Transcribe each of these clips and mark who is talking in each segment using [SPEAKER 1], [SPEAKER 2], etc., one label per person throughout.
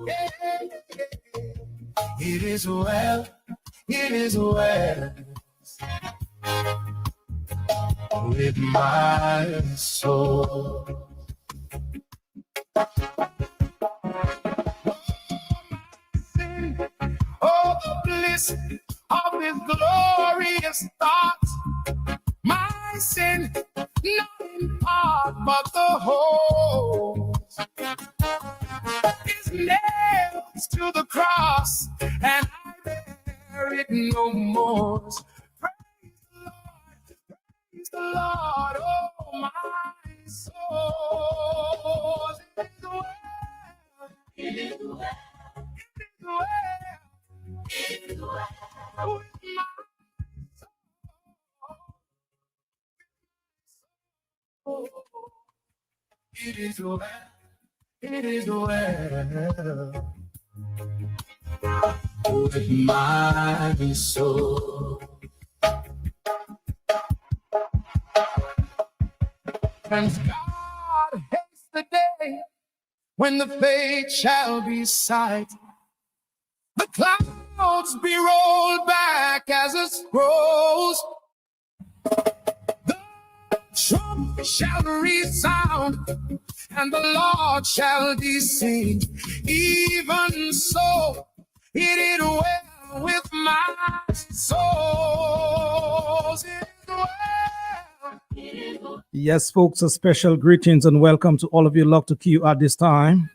[SPEAKER 1] Yeah, it is well, it is well with my soul. Oh, the bliss of his glorious thoughts. My sin, not in part, but the whole, is nailed to the cross, and I bear it no more. Praise the Lord, oh my soul. It is well, it is well, it is well with my soul. It is well, it is well with my soul. And God hates the day when the faith shall be sight, the clouds be rolled back as it scrolls, the trump shall resound, and the Lord shall descend. Even so, it is well with my soul. It is well.
[SPEAKER 2] Yes, folks, a special greetings and welcome to all of you locked to Q at this time.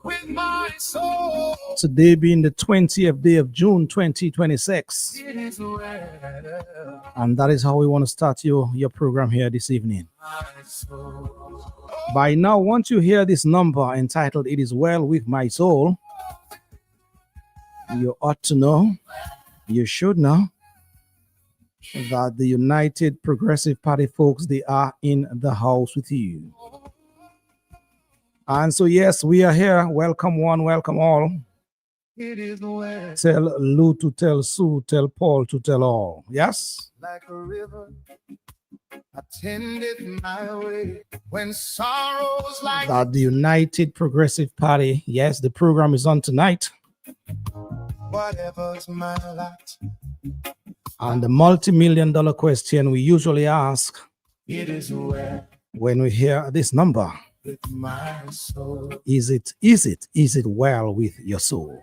[SPEAKER 1] With my soul.
[SPEAKER 2] Today being the 20th day of June 2026.
[SPEAKER 1] It is well.
[SPEAKER 2] And that is how we want to start your program here this evening.
[SPEAKER 1] My soul.
[SPEAKER 2] By now, once you hear this number entitled It Is Well With My Soul, you ought to know, you should know, that the United Progressive Party folks, they are in the house with you. And so, yes, we are here. Welcome one, welcome all.
[SPEAKER 1] It is well.
[SPEAKER 2] Tell Lou to tell Sue, tell Paul to tell all. Yes?
[SPEAKER 1] Like a river attended my way when sorrows like
[SPEAKER 2] That the United Progressive Party, yes, the program is on tonight.
[SPEAKER 1] whatever's my lot.
[SPEAKER 2] And the multi-million-dollar question we usually ask
[SPEAKER 1] It is well
[SPEAKER 2] when we hear this number,
[SPEAKER 1] with my soul.
[SPEAKER 2] is it well with your soul?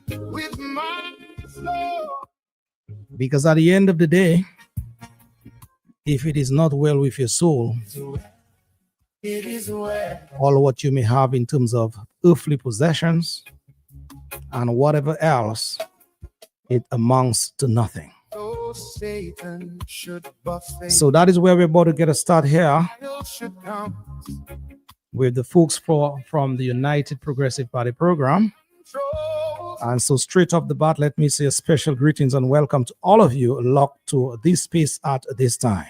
[SPEAKER 1] With my soul.
[SPEAKER 2] Because at the end of the day, if it is not well with your soul,
[SPEAKER 1] It is well.
[SPEAKER 2] all what you may have in terms of earthly possessions and whatever else, it amounts to nothing.
[SPEAKER 1] So Satan should buffet.
[SPEAKER 2] So that is where we're about to get a start here
[SPEAKER 1] Hell should come.
[SPEAKER 2] with the folks from the United Progressive Party program.
[SPEAKER 1] Control.
[SPEAKER 2] And so straight off the bat, let me say a special greetings and welcome to all of you locked to this space at this time.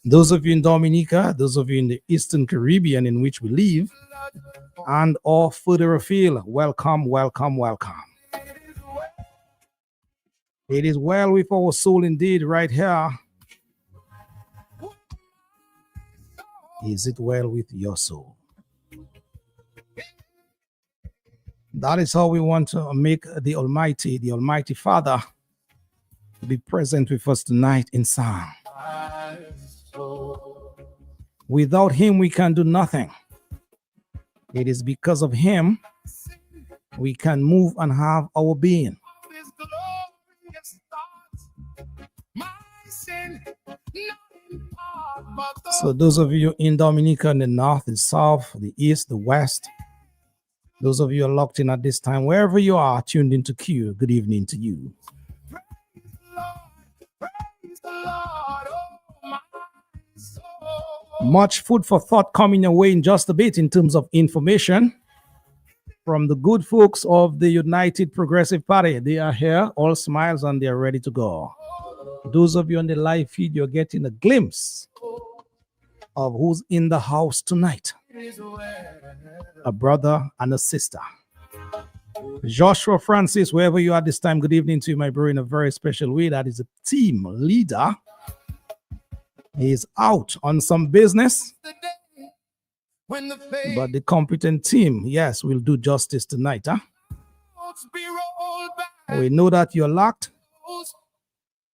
[SPEAKER 2] Those of you in Dominica, those of you in the Eastern Caribbean in which we live, and all further afield, welcome, welcome, welcome. It is well with our soul indeed right here. Is it well with your soul? That is how we want to make the Almighty Father, be present with us tonight in song.
[SPEAKER 1] My soul.
[SPEAKER 2] Without him, we can do nothing. It is because of him we can move and have our being.
[SPEAKER 1] His glorious thoughts. My sin, not in part, but the
[SPEAKER 2] So those of you in Dominica, in the north, the south, the east, the west, those of you are locked in at this time, wherever you are tuned into Q, good evening to you.
[SPEAKER 1] praise the Lord, oh my soul.
[SPEAKER 2] Much food for thought coming your way in just a bit in terms of information from the good folks of the United Progressive Party. They are here, all smiles, and they are ready to go. Those of you on the live feed, you're getting a glimpse of who's in the house tonight.
[SPEAKER 1] It is well
[SPEAKER 2] A brother and a sister. Joshua Francis, wherever you are this time, good evening to you, my bro, in a very special way. That is a team leader. He is out on some business,
[SPEAKER 1] The day when the faith
[SPEAKER 2] but the competent team, yes, will do justice tonight. Huh?
[SPEAKER 1] be rolled back.
[SPEAKER 2] We know that you're locked.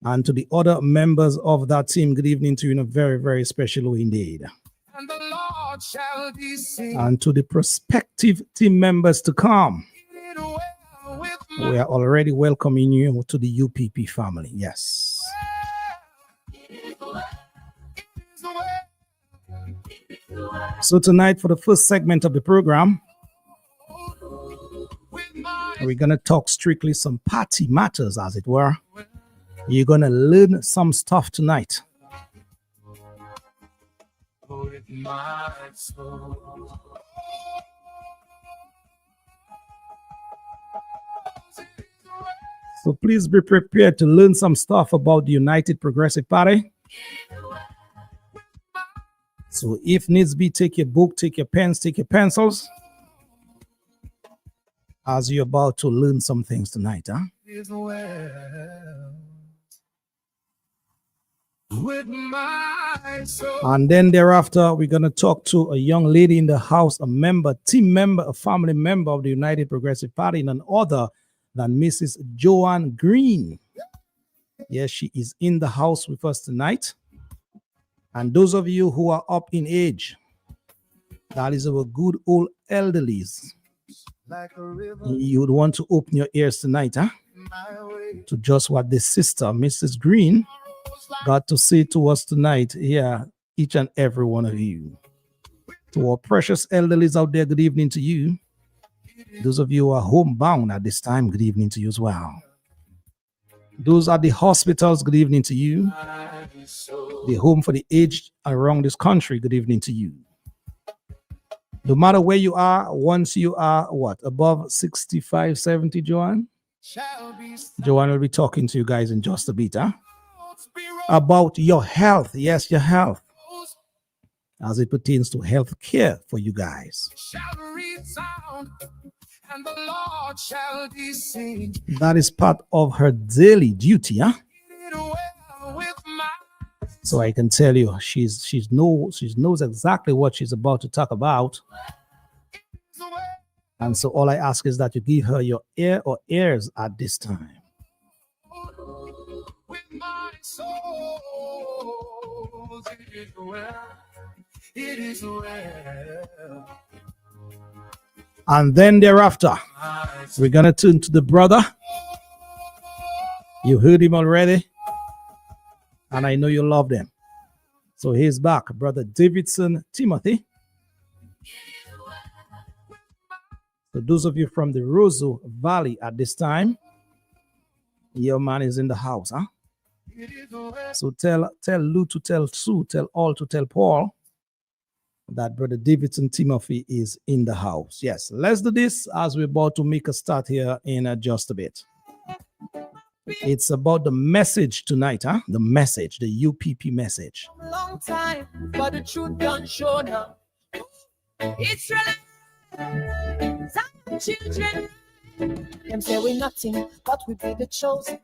[SPEAKER 2] And to the other members of that team, good evening to you in a very, very special way indeed.
[SPEAKER 1] And the Lord shall be seen.
[SPEAKER 2] And to the prospective team members to come,
[SPEAKER 1] It well with my
[SPEAKER 2] we are already welcoming you to the UPP family. Yes.
[SPEAKER 1] It is well.
[SPEAKER 2] So tonight, for the first segment of the program,
[SPEAKER 1] With my
[SPEAKER 2] we're going to talk strictly some party matters, as it were. You're going to learn some stuff tonight.
[SPEAKER 1] with my soul.
[SPEAKER 2] So please be prepared to learn some stuff about the United Progressive Party. So if needs be, take your book, take your pens, take your pencils, as you're about to learn some things tonight. Huh?
[SPEAKER 1] Is well with my soul.
[SPEAKER 2] And then thereafter, we're going to talk to a young lady in the house, a member, team member, a family member of the United Progressive Party, none other than Mrs. Joanne Green. Yes, she is in the house with us tonight. And those of you who are up in age, that is our good old elderlies.
[SPEAKER 1] Like a river
[SPEAKER 2] You would want to open your ears tonight, huh?
[SPEAKER 1] my way.
[SPEAKER 2] To just what this sister, Mrs. Green, got to say to us tonight. Yeah, each and every one of you. To our precious elderlies out there, good evening to you. Those of you who are homebound at this time, good evening to you as well. Those at the hospitals, good evening to you.
[SPEAKER 1] My soul.
[SPEAKER 2] The home for the aged around this country, good evening to you. No matter where you are, once you are what, above 65, 70, Joanne?
[SPEAKER 1] Shall be
[SPEAKER 2] Joanne will be talking to you guys in just a bit, huh?
[SPEAKER 1] be
[SPEAKER 2] About your health. Yes, your health,
[SPEAKER 1] rose.
[SPEAKER 2] as it pertains to health care for you guys.
[SPEAKER 1] Shall resound, and the Lord shall be seen.
[SPEAKER 2] That is part of her daily duty, huh?
[SPEAKER 1] It well with my
[SPEAKER 2] So I can tell you, she knows exactly what she's about to talk about.
[SPEAKER 1] well
[SPEAKER 2] And so all I ask is that you give her your ear or ears at this time.
[SPEAKER 1] with my soul. It is well. It is well.
[SPEAKER 2] And then thereafter,
[SPEAKER 1] My
[SPEAKER 2] we're going to turn to the brother. You heard him already. And I know you love them. So he's back, Brother Davidson Timothy. So those of you from the Roseau Valley at this time, your man is in the house, huh?
[SPEAKER 1] it is well.
[SPEAKER 2] So tell Lou to tell Sue, tell all to tell Paul that Brother Davidson Timothy is in the house. Yes, let's do this as we're about to make a start here in just a bit. It's about the message tonight, huh? The message, the UPP message.
[SPEAKER 3] Long time, but the truth done show now. It's real. Some children, them say we nothing, but we be the chosen.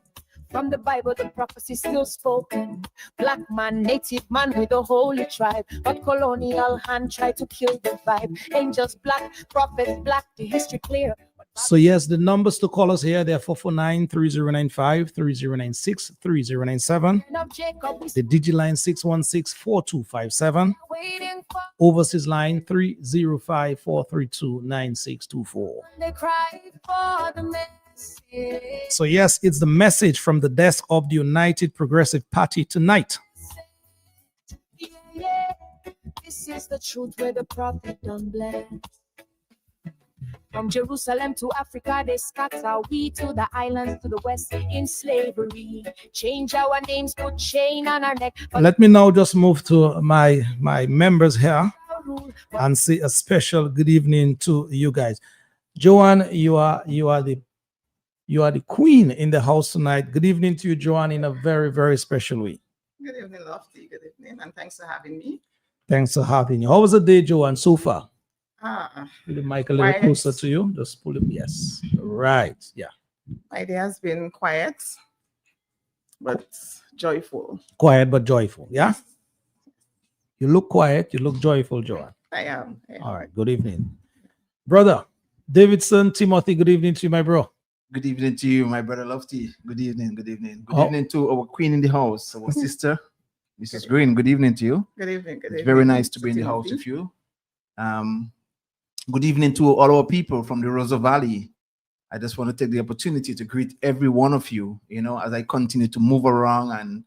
[SPEAKER 3] From the Bible, the prophecy still spoken. Black man, native man with a holy tribe, but colonial hand tried to kill the vibe. Angels black, prophets black, the history clear.
[SPEAKER 2] So yes, the numbers to call us here, they're 449-3095, 3096, 3097.
[SPEAKER 3] Of Jacob, we
[SPEAKER 2] The Digiline 616-4257.
[SPEAKER 3] waiting for.
[SPEAKER 2] Overseas line 305-432-9624.
[SPEAKER 3] They cry for the message.
[SPEAKER 2] So yes, it's the message from the desk of the United Progressive Party tonight.
[SPEAKER 3] Yeah, yeah. This is the truth where the prophet done bless. From Jerusalem to Africa, they scatter. We to the islands to the west in slavery. Change our names, put chain on our neck. But
[SPEAKER 2] Let me now just move to my members here
[SPEAKER 3] our rule,
[SPEAKER 2] and say a special good evening to you guys. Joanne, you are the queen in the house tonight. Good evening to you, Joanne, in a very, very special way.
[SPEAKER 4] Good evening, Lofty. Good evening, and thanks for having me.
[SPEAKER 2] Thanks for having you. How was the day, Joanne, so far? Pull the mic a little
[SPEAKER 4] Quiet.
[SPEAKER 2] closer to you. Just pull it. Yes. Right. Yeah.
[SPEAKER 4] My day has been quiet, but joyful.
[SPEAKER 2] Quiet but joyful. Yeah. You look quiet. You look joyful, Joanne.
[SPEAKER 4] I am.
[SPEAKER 2] All right. Good evening, brother Davidson Timothy. Good evening to you, my bro.
[SPEAKER 5] Good evening to you, my brother Lofty. Good evening, good evening. Good
[SPEAKER 2] Oh.
[SPEAKER 5] evening to our queen in the house, our sister, Mrs. Green. Good evening to you.
[SPEAKER 4] Good evening. Good
[SPEAKER 5] It's
[SPEAKER 4] evening.
[SPEAKER 5] very nice to
[SPEAKER 4] Mr.
[SPEAKER 5] be in the house
[SPEAKER 4] Timothy.
[SPEAKER 5] with you. Good evening to all our people from the Rosa Valley. I just want to take the opportunity to greet every one of you, as I continue to move around and,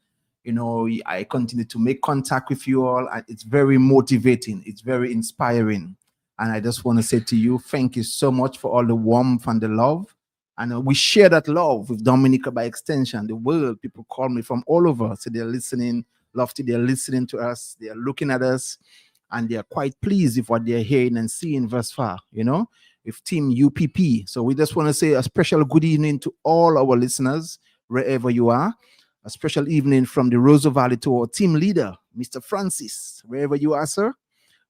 [SPEAKER 5] I continue to make contact with you all. And it's very motivating. It's very inspiring. And I just want to say to you, thank you so much for all the warmth and the love. And we share that love with Dominica by extension. The world, people call me from all over. So they're listening, Lofty, they're listening to us. They're looking at us. And they're quite pleased with what they're hearing and seeing thus far, with Team UPP. So we just want to say a special good evening to all our listeners, wherever you are. A special evening from the Rosa Valley to our team leader, Mr. Francis, wherever you are, sir.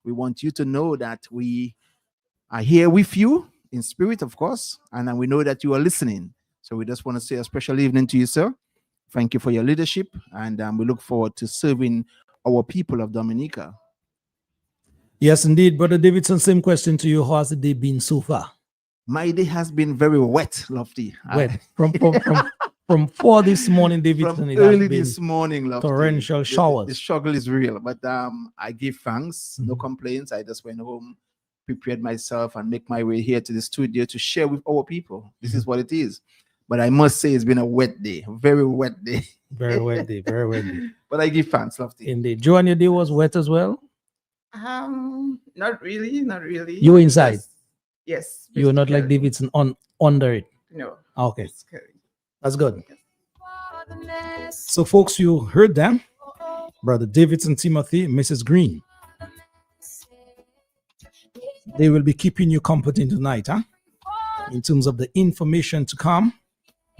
[SPEAKER 5] We want you to know that we are here with you in spirit, of course, and we know that you are listening. So we just want to say a special evening to you, sir. Thank you for your leadership, and we look forward to serving our people of Dominica.
[SPEAKER 2] Yes, indeed, brother Davidson. Same question to you. How has the day been so far?
[SPEAKER 5] My day has been very wet, Lofty.
[SPEAKER 2] Wet. From 4 this morning, Davidson.
[SPEAKER 5] From
[SPEAKER 2] It has
[SPEAKER 5] early
[SPEAKER 2] been
[SPEAKER 5] this morning, Lofty.
[SPEAKER 2] torrential
[SPEAKER 5] The
[SPEAKER 2] showers.
[SPEAKER 5] struggle is real, but I give thanks, no complaints. I just went home, prepared myself, and make my way here to the studio to share with our people. This is what it is. But I must say, it's been a wet day, a very wet day.
[SPEAKER 2] Very wet day. Very wet day.
[SPEAKER 5] But I give thanks, Lofty.
[SPEAKER 2] Indeed. Joanne, your day was wet as well.
[SPEAKER 4] Not really. Not really.
[SPEAKER 2] You were inside.
[SPEAKER 4] Yes.
[SPEAKER 2] You were not like
[SPEAKER 4] basically.
[SPEAKER 2] Davidson under it.
[SPEAKER 4] No.
[SPEAKER 2] Okay,
[SPEAKER 4] basically.
[SPEAKER 2] that's good. So, folks, you heard them. Brother Davidson Timothy, Mrs. Green. They will be keeping you company tonight, huh? In terms of the information to come,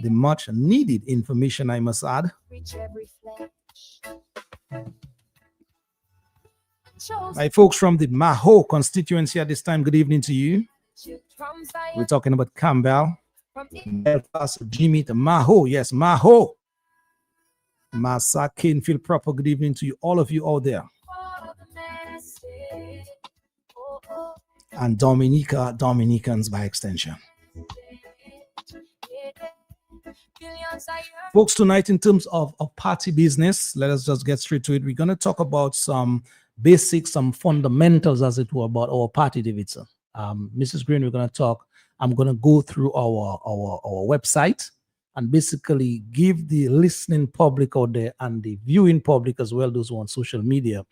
[SPEAKER 2] the much needed information, I must add. My folks from the Maho constituency at this time, good evening to you. We're talking about Campbell, Belfast, Jimmy, the Maho. Yes, Maho. Massa, Canefield proper, good evening to you, all of you out there. And Dominica, Dominicans by extension. Folks, tonight in terms of party business, let us just get straight to it. We're going to talk about some basics, some fundamentals, as it were, about our party, Davidson. Mrs. Green, we're going to talk. I'm going to go through our website and basically give the listening public out there and the viewing public as well, those who are on social media,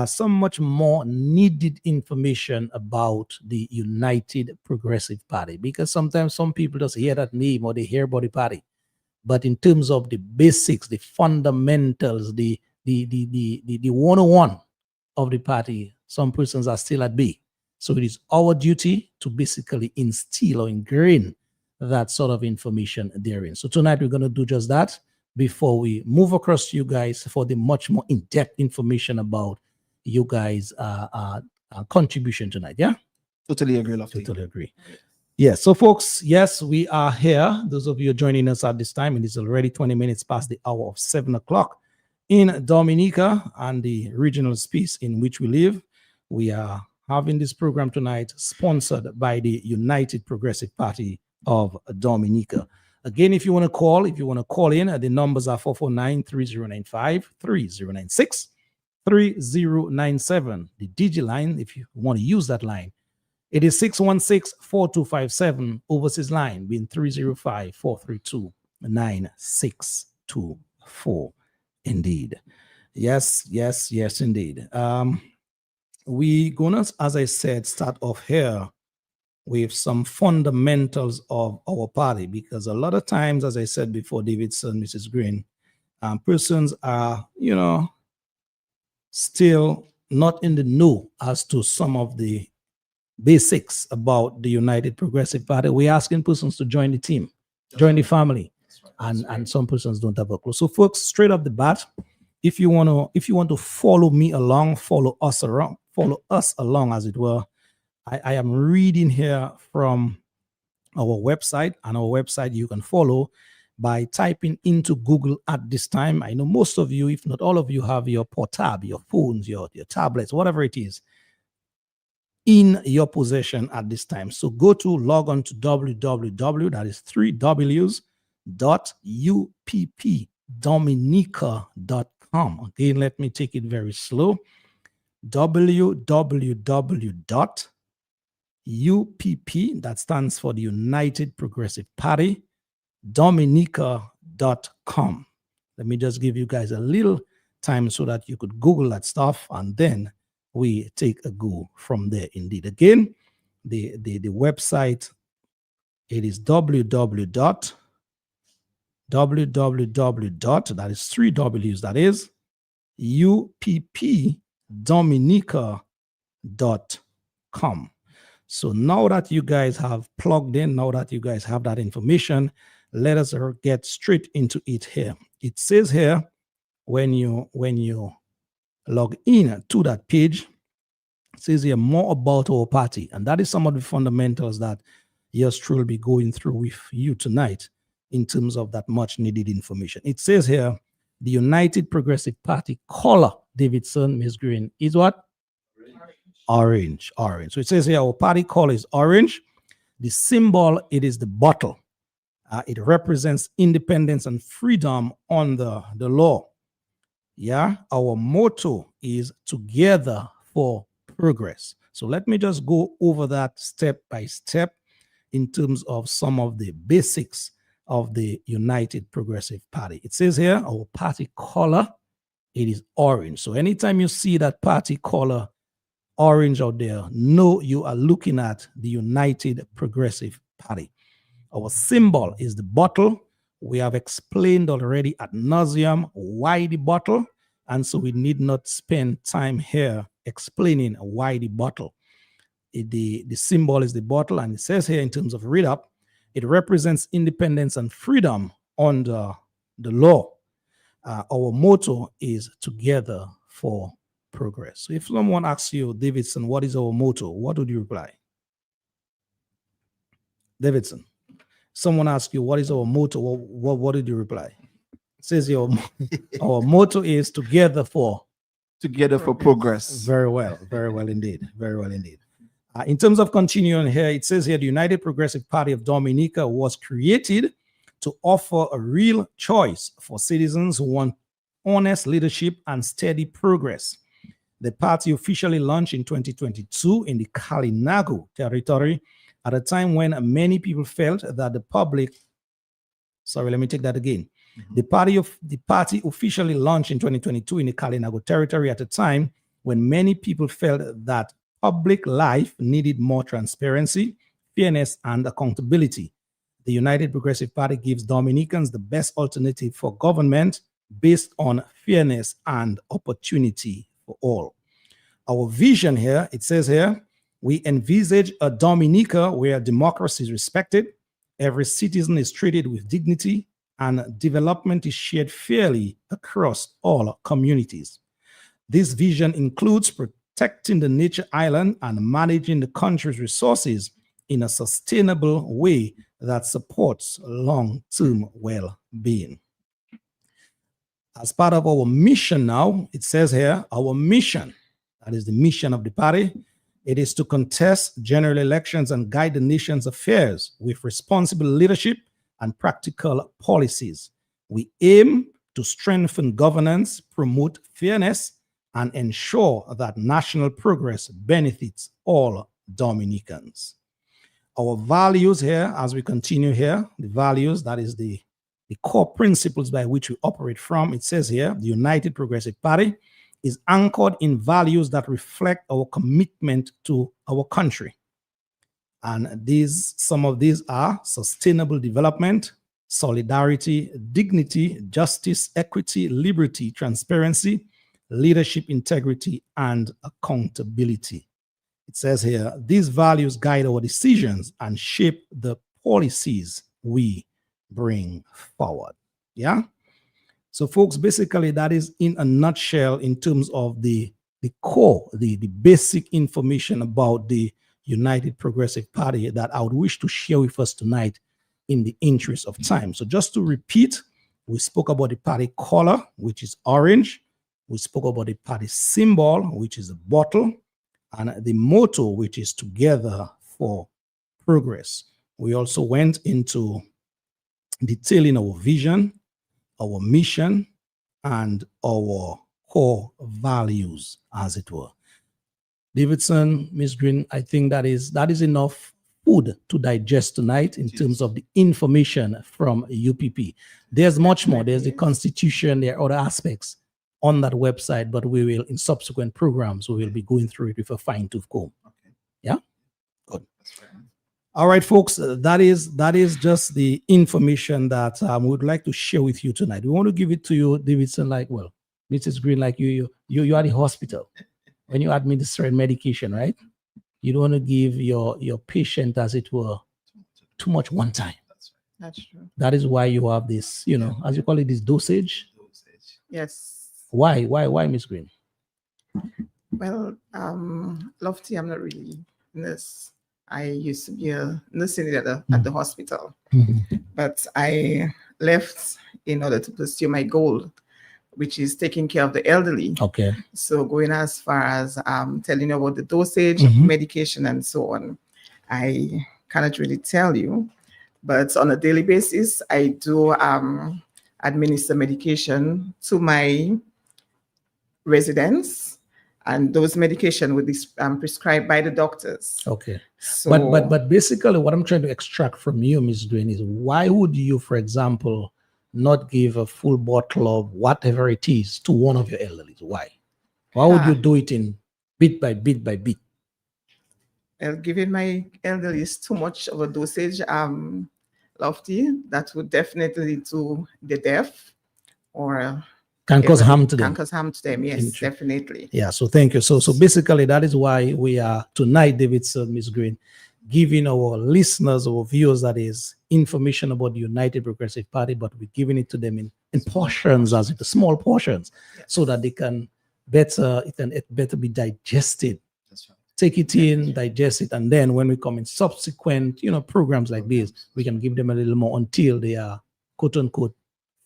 [SPEAKER 2] some much more needed information about the United Progressive Party, because sometimes some people just hear that name or they hear about the party, but in terms of the basics, the fundamentals, the 101 of the party, some persons are still at bay. So it is our duty to basically instill or ingrain that sort of information therein. So tonight we're going to do just that before we move across to you guys for the much more in-depth information about you guys' contribution tonight. Yeah?
[SPEAKER 5] Totally agree, Lofty.
[SPEAKER 2] Totally agree. Yes. So, folks, yes, we are here. Those of you joining us at this time, it is already 20 minutes past the hour of 7 o'clock in Dominica and the regional space in which we live. We are having this program tonight sponsored by the United Progressive Party of Dominica. Again, if you want to call in, the numbers are 449-3095, 3096, 3097. The DG line, if you want to use that line, it is 616-4257, overseas line being 305-432-9624. Indeed. Yes, indeed. We gonna, as I said, start off here with some fundamentals of our party, because a lot of times, as I said before, Davidson, Mrs. Green, persons are, still not in the know as to some of the basics about the United Progressive Party. We're asking persons to join the team, join the family, and some persons don't have a clue. So, folks, straight up the bat, if you want to follow me along, follow us along, as it were, I am reading here from our website, and our website you can follow by typing into Google at this time. I know most of you, if not all of you, have your portable, your phones, your tablets, whatever it is, in your possession at this time. So go to log on to www, that is 3Ws.uppdominica.com. Again, let me take it very slow. www.UPP, that stands for the United Progressive Party, Dominica.com. Let me just give you guys a little time so that you could Google that stuff, and then we take a go from there. Indeed, again, the website, it is www. That is 3Ws, that is uppdominica.com. So now that you guys have plugged in, now that you guys have that information, let us get straight into it here. It says here, when you log in to that page, it says here more about our party. And that is some of the fundamentals that yours truly will be going through with you tonight in terms of that much needed information. It says here, the United Progressive Party color, Davidson, Ms. Green, is what? Orange. So it says here our party color is orange. The symbol, it is the bottle. It represents independence and freedom under the law. Yeah, our motto is together for progress. So let me just go over that step by step in terms of some of the basics of the United Progressive Party. It says here our party color, it is orange. So anytime you see that party color orange out there, know you are looking at the United Progressive Party. Our symbol is the bottle. We have explained already ad nauseum why the bottle, and so we need not spend time here explaining why the bottle. The symbol is the bottle, and it says here in terms of read up, it represents independence and freedom under the law. Our motto is together for progress. So if someone asks you, Davidson, what is our motto? What would you reply? Davidson, someone asks you, what is our motto? What did you reply? It says your our motto is together for
[SPEAKER 5] progress.
[SPEAKER 2] Very well indeed. In terms of continuing here, it says here the United Progressive Party of Dominica was created to offer a real choice for citizens who want honest leadership and steady progress. The party officially launched in 2022 in the Kalinago territory at a time when many people felt that the public. Sorry, let me take that again. The party officially launched in 2022 in the Kalinago territory at a time when many people felt that public life needed more transparency, fairness, and accountability. The United Progressive Party gives Dominicans the best alternative for government based on fairness and opportunity for all. Our vision here, it says here, we envisage a Dominica where democracy is respected, every citizen is treated with dignity, and development is shared fairly across all communities. This vision includes protecting the nature island and managing the country's resources in a sustainable way that supports long-term well-being. As part of our mission now, it says here, our mission, that is the mission of the party, it is to contest general elections and guide the nation's affairs with responsible leadership and practical policies. We aim to strengthen governance, promote fairness, and ensure that national progress benefits all Dominicans. Our values here, as we continue here, the values, that is the core principles by which we operate from. It says here, the United Progressive Party is anchored in values that reflect our commitment to our country. And some of these are sustainable development, solidarity, dignity, justice, equity, liberty, transparency, leadership, integrity, and accountability. It says here, these values guide our decisions and shape the policies we bring forward. Yeah. So folks, basically that is in a nutshell in terms of the core, the basic information about the United Progressive Party that I would wish to share with us tonight in the interest of time. So just to repeat, we spoke about the party color, which is orange. We spoke about the party symbol, which is a bottle, and the motto, which is together for progress. We also went into detailing our vision, our mission, and our core values, as it were. Davidson, Ms. Green, I think that is enough food to digest tonight in terms of the information from UPP. There's much more. There's the Constitution, there are other aspects on that website, but we will, in subsequent programs, we will be going through it with a fine-tooth comb.
[SPEAKER 5] Okay.
[SPEAKER 2] Yeah? Good.
[SPEAKER 5] That's right.
[SPEAKER 2] All right, folks, that is just the information that we would like to share with you tonight. We want to give it to you, Davidson, like, well, Mrs. Green, like you are the hospital when you administer medication, right? You don't want to give your patient, as it were, too much one time.
[SPEAKER 4] That's true.
[SPEAKER 2] That is why you have this, as you call it, this dosage.
[SPEAKER 4] Yes.
[SPEAKER 2] Why, Miss Green?
[SPEAKER 4] Well, Lofty, I'm not really a nurse. I used to be a nurse at the hospital, but I left in order to pursue my goal, which is taking care of the elderly.
[SPEAKER 2] Okay.
[SPEAKER 4] So going as far as telling you about the dosage of medication and so on, I cannot really tell you. But on a daily basis, I do administer medication to my residents, and those medication would be prescribed by the doctors.
[SPEAKER 2] Okay.
[SPEAKER 4] So,
[SPEAKER 2] But basically what I'm trying to extract from you, Ms. Green, is why would you, for example, not give a full bottle of whatever it is to one of your elderly? Why? Why would you do it in bit by bit by bit?
[SPEAKER 4] Giving my elderly is too much of a dosage, Lofty, that would definitely lead to the death or
[SPEAKER 2] Can cause harm to them.
[SPEAKER 4] can cause harm to them. Yes, definitely.
[SPEAKER 2] Yeah, so thank you. So basically that is why we are tonight, Davidson, Ms. Green, giving our listeners, our viewers, that is information about the United Progressive Party, but we're giving it to them in portions, as it small portions, so that it can better be digested.
[SPEAKER 5] That's right.
[SPEAKER 2] Take it in, digest it, and then when we come in subsequent, programs like this, we can give them a little more until they are, quote unquote,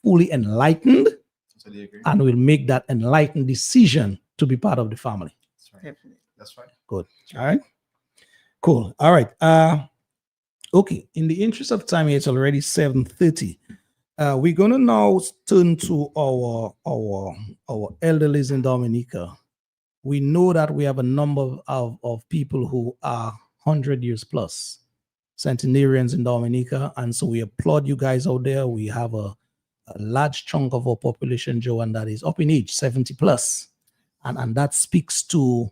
[SPEAKER 2] fully enlightened,
[SPEAKER 5] Totally agree.
[SPEAKER 2] and will make that enlightened decision to be part of the family.
[SPEAKER 5] That's right.
[SPEAKER 4] Definitely.
[SPEAKER 5] That's right.
[SPEAKER 2] Good. All right. Cool. All right. Okay. In the interest of time, it's already 7:30. We're gonna now turn to our elderlies in Dominica. We know that we have a number of people who are 100 years plus, centenarians in Dominica, and so we applaud you guys out there. We have a large chunk of our population, Joe, and that is up in age, 70 plus, and that speaks to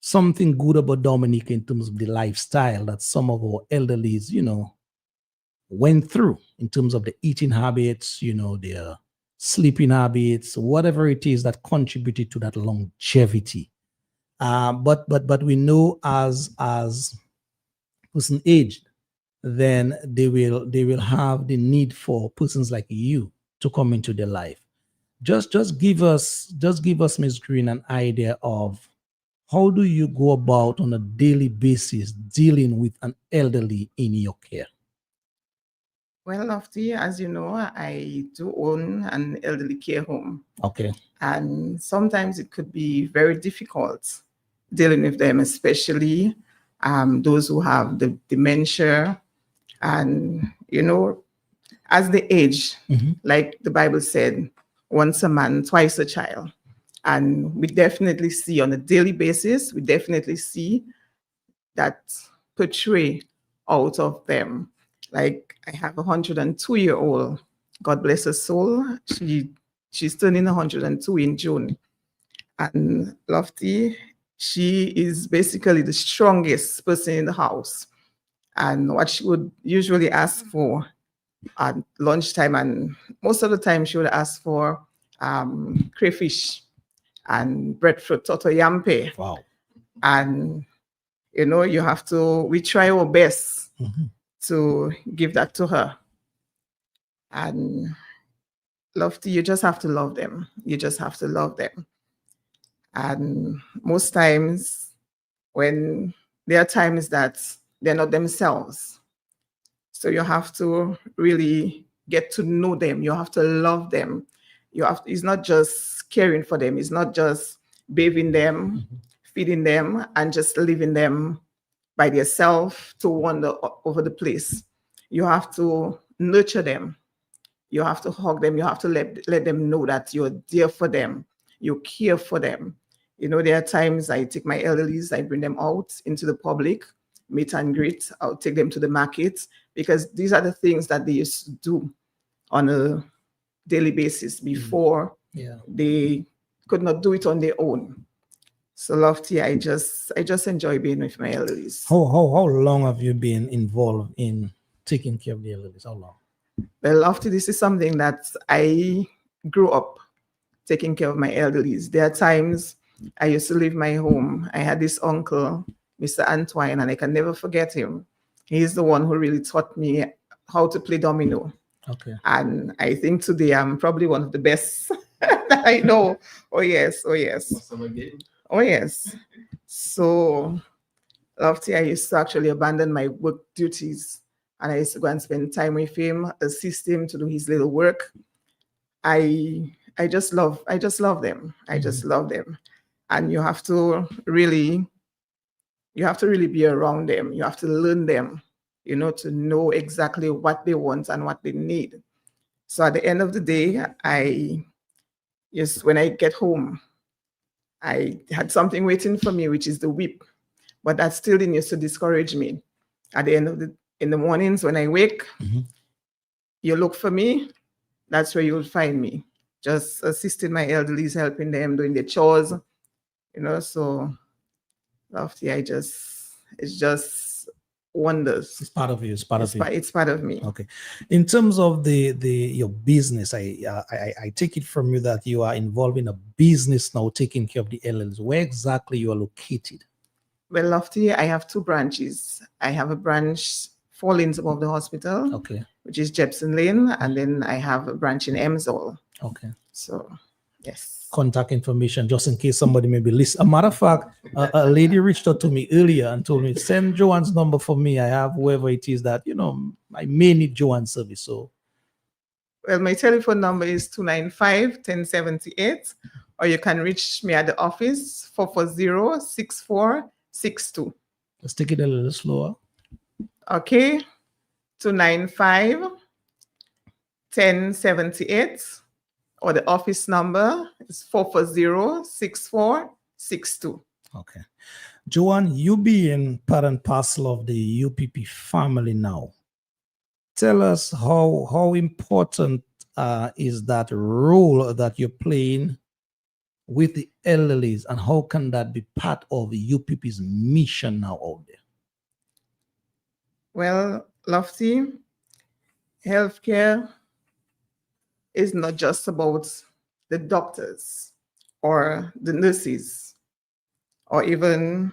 [SPEAKER 2] something good about Dominica in terms of the lifestyle that some of our elderlies, went through in terms of the eating habits, their sleeping habits, whatever it is that contributed to that longevity. But we know as person aged, then they will have the need for persons like you to come into their life. Just give us, Ms. Green, an idea of how do you go about on a daily basis dealing with an elderly in your care?
[SPEAKER 4] Well, Lofty, as you know, I do own an elderly care home.
[SPEAKER 2] Okay.
[SPEAKER 4] And sometimes it could be very difficult dealing with them, especially those who have the dementia. And, as they age, like the Bible said, once a man, twice a child. And we definitely see on a daily basis, that portray out of them. Like I have a 102-year-old, God bless her soul. She's turning 102 in June. And Lofty, she is basically the strongest person in the house. And what she would usually ask for at lunchtime, and most of the time she would ask for crayfish and breadfruit, toto yampe.
[SPEAKER 2] Wow.
[SPEAKER 4] And, we try our best to give that to her. And Lofty, you just have to love them. You just have to love them. And most times when there are times that they're not themselves. So you have to really get to know them. You have to love them. It's not just caring for them. It's not just bathing them, feeding them, and just leaving them by themselves to wander over the place. You have to nurture them. You have to hug them. You have to let them know that you're there for them. You care for them. You know, there are times I take my elderlies, I bring them out into the public, meet and greet. I'll take them to the market, because these are the things that they used to do on a daily basis before
[SPEAKER 2] Yeah.
[SPEAKER 4] they could not do it on their own. So Lofty, I just enjoy being with my elderlies.
[SPEAKER 2] How long have you been involved in taking care of the elderlies? How long?
[SPEAKER 4] Well, Lofty, this is something that I grew up taking care of my elderlies. There are times I used to leave my home. I had this uncle, Mr. Antoine, and I can never forget him. He's the one who really taught me how to play domino.
[SPEAKER 2] Okay.
[SPEAKER 4] And I think today I'm probably one of the best that I know. Oh, yes. Oh, yes. Oh, yes. So, Lofty, I used to actually abandon my work duties, and I used to go and spend time with him, assist him to do his little work. I just love them. I just love them. And you have to really be around them. You have to learn them, you know, to know exactly what they want and what they need. So at the end of the day, when I get home, I had something waiting for me, which is the whip. But that still didn't used to discourage me. At the end of in the mornings when I wake, you look for me, that's where you'll find me. Just assisting my elderlies, helping them, doing their chores, you know. So Lofty, it's just wonders.
[SPEAKER 2] It's part of you. It's part of you.
[SPEAKER 4] It's part of me.
[SPEAKER 2] Okay. In terms of your business, I take it from you that you are involved in a business now, taking care of the elderlies. Where exactly you are located?
[SPEAKER 4] Well, Lofty, I have two branches. I have a branch 4 lanes above the hospital,
[SPEAKER 2] Okay.
[SPEAKER 4] which is Jepson Lane, and then I have a branch in Emsall.
[SPEAKER 2] Okay.
[SPEAKER 4] So, yes.
[SPEAKER 2] Contact information, just in case somebody may be listening. A matter of fact, a lady reached out to me earlier and told me, send Joanne's number for me. I have whoever it is that, you know, I may need Joanne's service. So,
[SPEAKER 4] Well, my telephone number is 295-1078, or you can reach me at the office 440-6462.
[SPEAKER 2] let's take it a little slower.
[SPEAKER 4] Okay, 295-1078, or the office number is 440-6462.
[SPEAKER 2] Okay. Joanne, you being part and parcel of the UPP family now, tell us how important is that role that you're playing with the elderlies, and how can that be part of the UPP's mission now out there?
[SPEAKER 4] Well, Lofty, healthcare is not just about the doctors or the nurses or even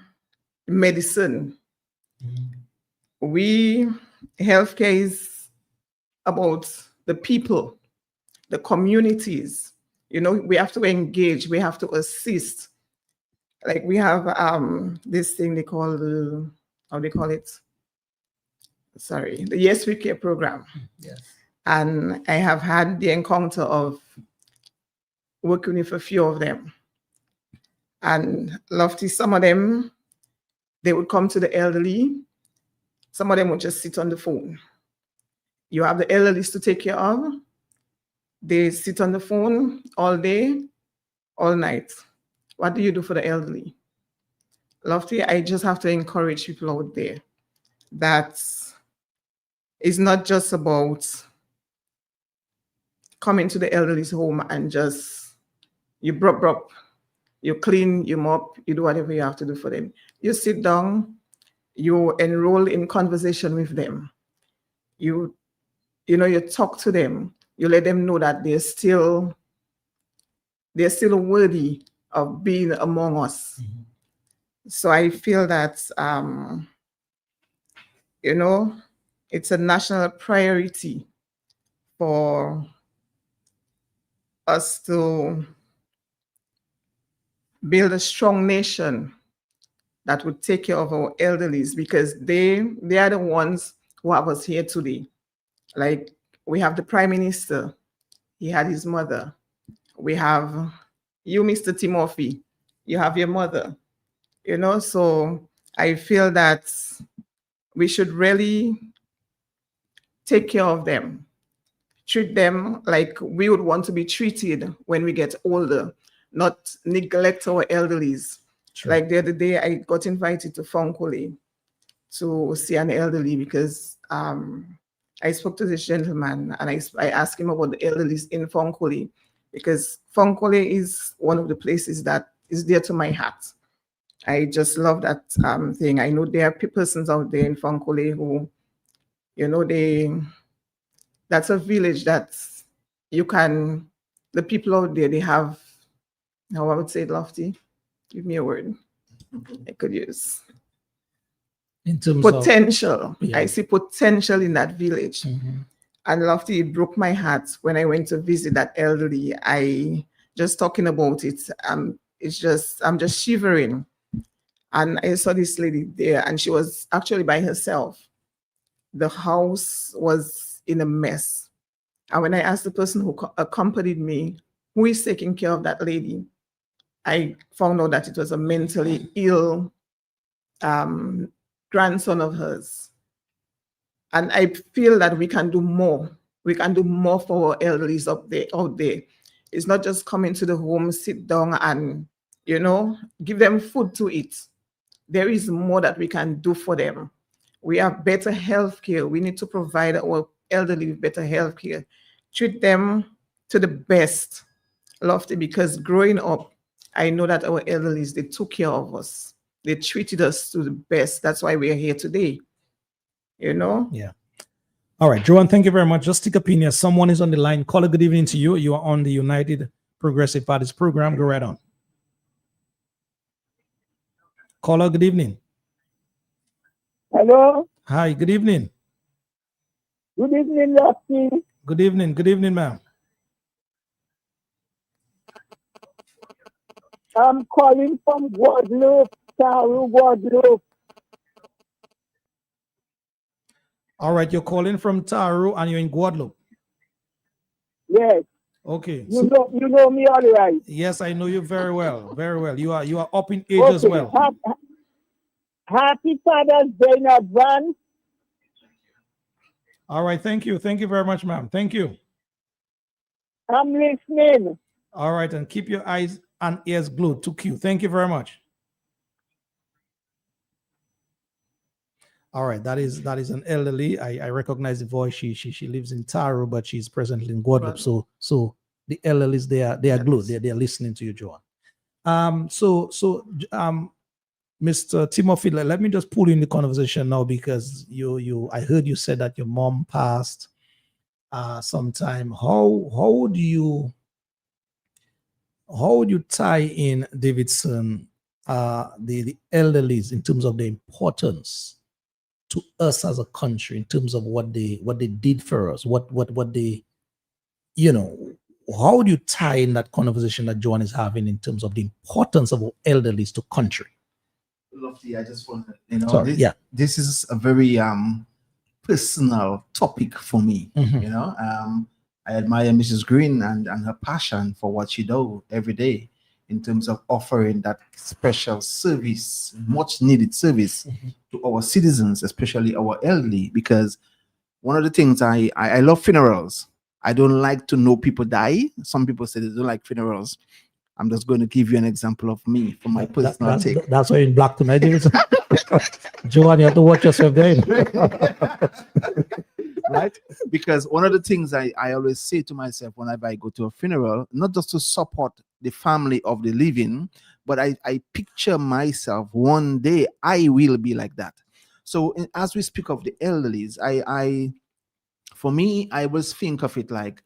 [SPEAKER 4] medicine. Healthcare is about the people, the communities. You know, we have to engage, we have to assist. Like we have this thing they call the Yes We Care program.
[SPEAKER 2] Yes.
[SPEAKER 4] And I have had the encounter of working with a few of them. And Lofty, some of them, they would come to the elderly. Some of them would just sit on the phone. You have the elderlies to take care of. They sit on the phone all day, all night. What do you do for the elderly? Lofty, I just have to encourage people out there that it's not just about coming to the elderly's home and just you you clean, you mop, you do whatever you have to do for them. You sit down, you enroll in conversation with them. You talk to them. You let them know that they're still worthy of being among us.
[SPEAKER 2] Mm-hmm.
[SPEAKER 4] So I feel that it's a national priority for us to build a strong nation that would take care of our elderlies, because they are the ones who have us here today. Like, we have the Prime Minister, he had his mother. We have you, Mr. Timothy, you have your mother, you know. So I feel that we should really take care of them, treat them like we would want to be treated when we get older, not neglect our elderlies.
[SPEAKER 2] True.
[SPEAKER 4] Like the other day, I got invited to Fonkole to see an elderly, because I spoke to this gentleman and I asked him about the elderlies in Fonkole, because Fonkole is one of the places that is dear to my heart. I just love that thing. I know there are persons out there in Fonkole who, you know, that's a village that you can, the people out there, they have, how I would say it, Lofty, give me a word I could use.
[SPEAKER 2] In terms
[SPEAKER 4] Potential.
[SPEAKER 2] Yeah.
[SPEAKER 4] I see potential in that village.
[SPEAKER 2] Mhm.
[SPEAKER 4] And Lofty, it broke my heart when I went to visit that elderly. I just talking about it, it's just, I'm just shivering. And I saw this lady there, and she was actually by herself. The house was in a mess. And when I asked the person who accompanied me, who is taking care of that lady, I found out that it was a mentally ill grandson of hers. And I feel that we can do more. We can do more for our elderlies out there. It's not just coming to the home, sit down and, you know, give them food to eat. There is more that we can do for them. We have better health care. We need to provide our elderly with better health care. Treat them to the best, Lofty, because growing up, I know that our elderlies, they took care of us. They treated us to the best. That's why we are here today. You know?
[SPEAKER 2] Yeah. All right, Joanne, thank you very much. Just take a pin here. Someone is on the line. Caller, good evening to you. You are on the United Progressive Party's program. Go right on. Caller, good evening.
[SPEAKER 6] Hello.
[SPEAKER 2] Hi, good evening.
[SPEAKER 6] Good evening, Lofty.
[SPEAKER 2] Good evening. Good evening, ma'am.
[SPEAKER 6] I'm calling from Guadeloupe, Taru, Guadeloupe.
[SPEAKER 2] All right, you're calling from Taru and you're in Guadeloupe.
[SPEAKER 6] Yes,
[SPEAKER 2] Okay.
[SPEAKER 6] you know me all right.
[SPEAKER 2] Yes, I know you very well. Very well. You are up in age as well.
[SPEAKER 6] Happy Father's Day in advance.
[SPEAKER 2] All right, thank you. Thank you very much, ma'am. Thank you.
[SPEAKER 6] I'm listening.
[SPEAKER 2] All right, and keep your eyes and ears glued to Q. Thank you very much. All right, that is an elderly. I recognize the voice. She lives in Taru, but she's presently in Guadeloupe.
[SPEAKER 4] Right.
[SPEAKER 2] So the elderlies, they are
[SPEAKER 4] Yes.
[SPEAKER 2] glued. They are listening to you, Joanne. Mr. Timothy, let me just pull you in the conversation now, because I heard you said that your mom passed sometime. How would you tie in, Davidson, the elderlies in terms of the importance to us as a country, in terms of what they did for us, what they, you know, how would you tie in that conversation that Joanne is having in terms of the importance of our elderlies to country?
[SPEAKER 5] Lofty, I just want to,
[SPEAKER 2] Sorry,
[SPEAKER 5] this is a very personal topic for me.
[SPEAKER 2] Mhm.
[SPEAKER 5] I admire Mrs. Green and her passion for what she does every day in terms of offering that special service, much needed service to our citizens, especially our elderly, because one of the things I love funerals. I don't like to know people die. Some people say they don't like funerals. I'm just going to give you an example of me from my personal take.
[SPEAKER 2] That's why you're in black tonight, Davidson. Joanne, you have to watch yourself there.
[SPEAKER 5] Right? Because one of the things I always say to myself whenever I go to a funeral, not just to support the family of the living, but I picture myself one day I will be like that. So as we speak of the elderlies, for me, I always think of it like,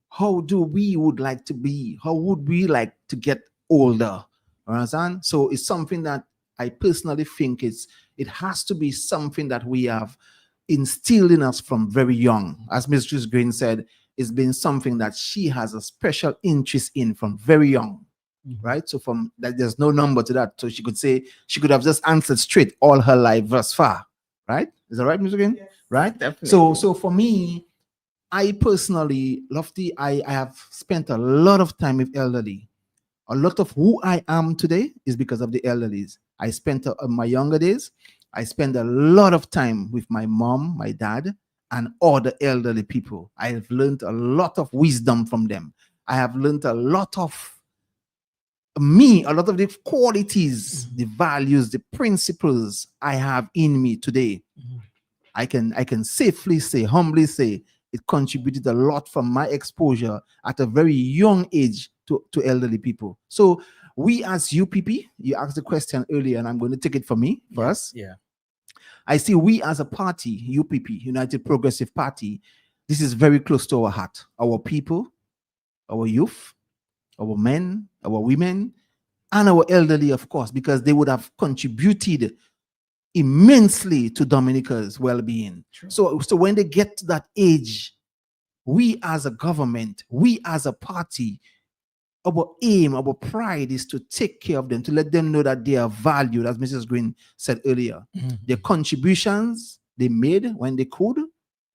[SPEAKER 5] how do we would like to be? How would we like to get older? Understand? So it's something that I personally think it has to be something that we have instilled in us from very young. As Mrs. Green said, it's been something that she has a special interest in from very young. right? So from that, there's no number to that. So she could say, she could have just answered straight all her life thus far, right? Is that right, Mr. Green?
[SPEAKER 4] Yes,
[SPEAKER 5] Right?
[SPEAKER 4] definitely.
[SPEAKER 5] So for me, I personally, Lofty, I have spent a lot of time with elderly. A lot of who I am today is because of the elderlies. I spent my younger days, I spent a lot of time with my mom, my dad, and other elderly people. I have learned a lot of wisdom from them. I have learned a lot of a lot of the qualities, the values, the principles I have in me today. I can safely say, humbly say, it contributed a lot from my exposure at a very young age to elderly people. So we as UPP, you asked the question earlier, and I'm going to take it for me first.
[SPEAKER 2] Yeah.
[SPEAKER 5] I see we as a party, UPP, United Progressive Party, this is very close to our heart. Our people, our youth, our men, our women, and our elderly, of course, because they would have contributed immensely to Dominica's well-being. So when they get to that age, we as a government, we as a party, our aim, our pride is to take care of them, to let them know that they are valued, as Mrs. Green said earlier. Their contributions they made when they could,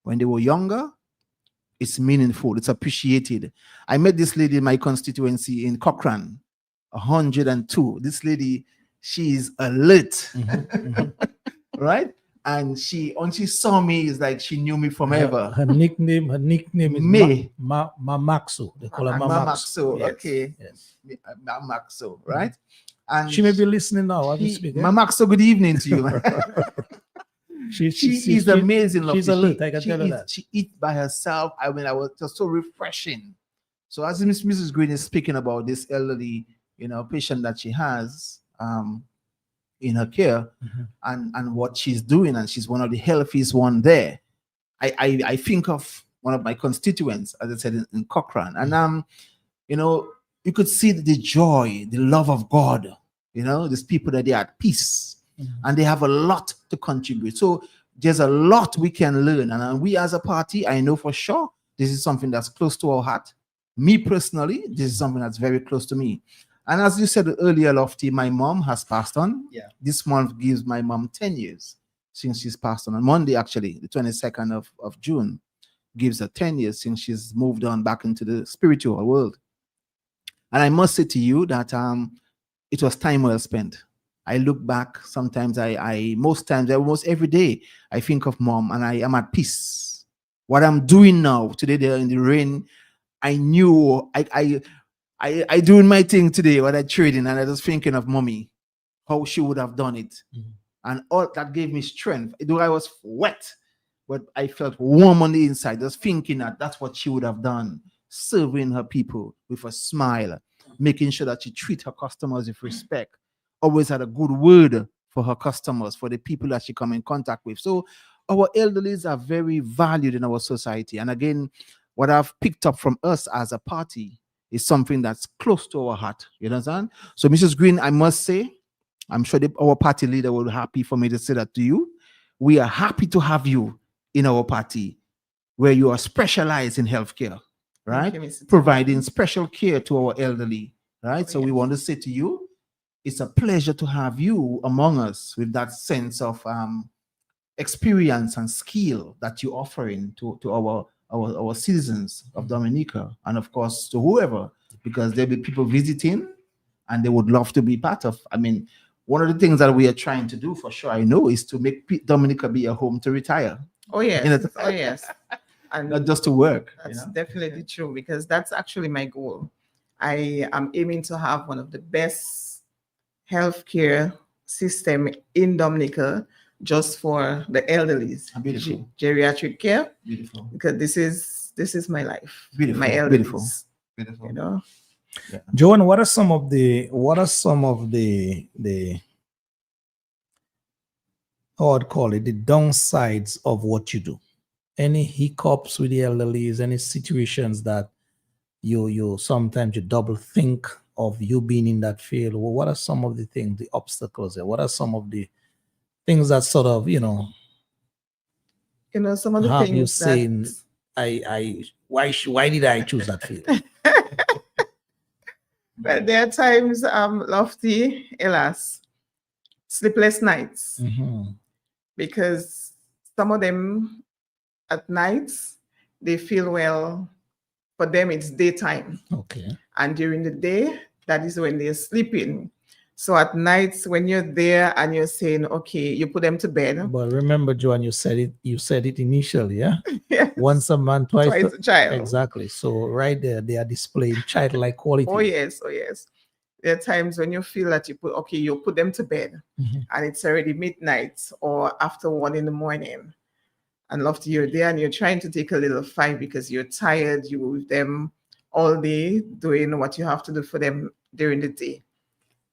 [SPEAKER 5] when they were younger, it's meaningful, it's appreciated. I met this lady in my constituency in Cochrane, 102. This lady, she is alert, right? And when she saw me, it's like she knew me from ever.
[SPEAKER 2] Her nickname is
[SPEAKER 5] May.
[SPEAKER 2] Mamaxo. They call her Mamaxo.
[SPEAKER 5] Mamaxo, okay.
[SPEAKER 2] Yes.
[SPEAKER 5] Mamaxo, right? And
[SPEAKER 2] She may be listening now. As we speak, eh?
[SPEAKER 5] Mamaxo, good evening to you.
[SPEAKER 2] She
[SPEAKER 5] is amazing.
[SPEAKER 2] She's
[SPEAKER 5] Lovely.
[SPEAKER 2] alert. I can tell you that.
[SPEAKER 5] She eats by herself. I mean, I was just so refreshing. So as Mrs. Green is speaking about this elderly, patient that she has in her care, and what she's doing, and she's one of the healthiest one there. I think of one of my constituents, as I said, in Cochrane, and you could see the joy, the love of God. These people that they are at peace. And they have a lot to contribute. So there's a lot we can learn. And we as a party, I know for sure, this is something that's close to our heart. Me personally, this is something that's very close to me. And as you said earlier, Lofty, my mom has passed on.
[SPEAKER 2] Yeah.
[SPEAKER 5] This month gives my mom 10 years since she's passed on Monday, actually, the 22nd of June, gives her 10 years since she's moved on back into the spiritual world. And I must say to you that it was time well spent. I look back sometimes, most times, almost every day, I think of mom and I am at peace. What I'm doing now, today there in the rain, I knew I doing my thing today, what I trading, and I was thinking of mommy, how she would have done it. And all that gave me strength. Though I was wet, but I felt warm on the inside, just thinking that that's what she would have done, serving her people with a smile, making sure that she treat her customers with respect, always had a good word for her customers, for the people that she come in contact with. So our elderlies are very valued in our society. And again, what I've picked up from us as a party is something that's close to our heart. You understand? So Mrs. Green, I must say, I'm sure our party leader will be happy for me to say that to you. We are happy to have you in our party where you are specialized in healthcare, right?
[SPEAKER 4] Thank you, Mr.
[SPEAKER 5] Providing special care to our elderly, right?
[SPEAKER 4] Oh,
[SPEAKER 5] So we
[SPEAKER 4] yes.
[SPEAKER 5] want to say to you, it's a pleasure to have you among us with that sense of experience and skill that you're offering to our citizens of Dominica, and of course to whoever, because there'll be people visiting and they would love to be part of. I mean, one of the things that we are trying to do for sure, I know, is to make Dominica be a home to retire,
[SPEAKER 4] Oh yes,
[SPEAKER 5] You know,
[SPEAKER 4] oh yes. And
[SPEAKER 5] not just to work.
[SPEAKER 4] that's definitely true, because that's actually my goal. I am aiming to have one of the best healthcare system in Dominica just for the elderly,
[SPEAKER 5] Beautiful.
[SPEAKER 4] geriatric care,
[SPEAKER 5] Beautiful.
[SPEAKER 4] because this is my life.
[SPEAKER 5] Beautiful,
[SPEAKER 4] My elderly.
[SPEAKER 5] beautiful. Beautiful.
[SPEAKER 2] Joan, what are some of the how I'd call it, the downsides of what you do? Any hiccups with the elderlies, any situations that you sometimes you double think of you being in that field? Well, what are some of the things, the obstacles there? What are some of the things that sort of,
[SPEAKER 4] Some of the
[SPEAKER 2] have you
[SPEAKER 4] things
[SPEAKER 2] saying, why did I choose that field?
[SPEAKER 4] But there are times, Lofty, hélas, sleepless nights,
[SPEAKER 2] Mhm.
[SPEAKER 4] because some of them at nights, they feel, well, for them it's daytime.
[SPEAKER 2] Okay.
[SPEAKER 4] And during the day, that is when they're sleeping. So at nights, when you're there and you're saying, okay, you put them to bed.
[SPEAKER 2] But remember, Joanne, you said it initially, yeah?
[SPEAKER 4] Yes.
[SPEAKER 2] Once a man, twice,
[SPEAKER 4] Twice a child.
[SPEAKER 2] Exactly. So right there, they are displaying childlike quality.
[SPEAKER 4] Oh yes, oh yes. There are times when you feel that you put them to bed
[SPEAKER 2] Mhm.
[SPEAKER 4] and it's already midnight or after 1 a.m. And Lofty, you're there and you're trying to take a little fight because you're tired, you were with them all day doing what you have to do for them during the day.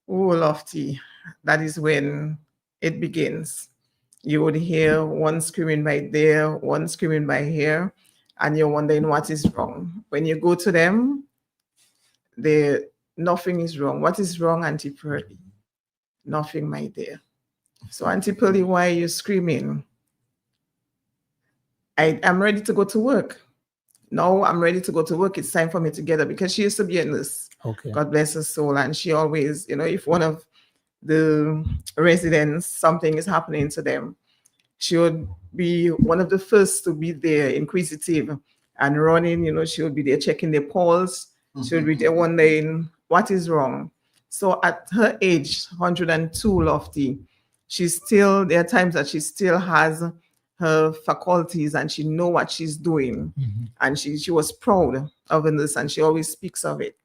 [SPEAKER 4] Oh, Lofty, that is when it begins. You would hear one screaming right there, one screaming by here, and you're wondering what is wrong. When you go to them, nothing is wrong. What is wrong, Auntie Pearlie? Nothing, my dear. So, Auntie Pearlie, why are you screaming? I'm ready to go to work. No, I'm ready to go to work. It's time for me to get up, because she used to be a nurse.
[SPEAKER 2] Okay.
[SPEAKER 4] God bless her soul. And she always, if one of the residents, something is happening to them, she would be one of the first to be there, inquisitive and running. She would be there checking their pulse. She would be there wondering what is wrong. So at her age, 102, Lofty, there are times that she still has her faculties and she know what she's doing.
[SPEAKER 2] Mhm.
[SPEAKER 4] And she was proud of this and she always speaks of it.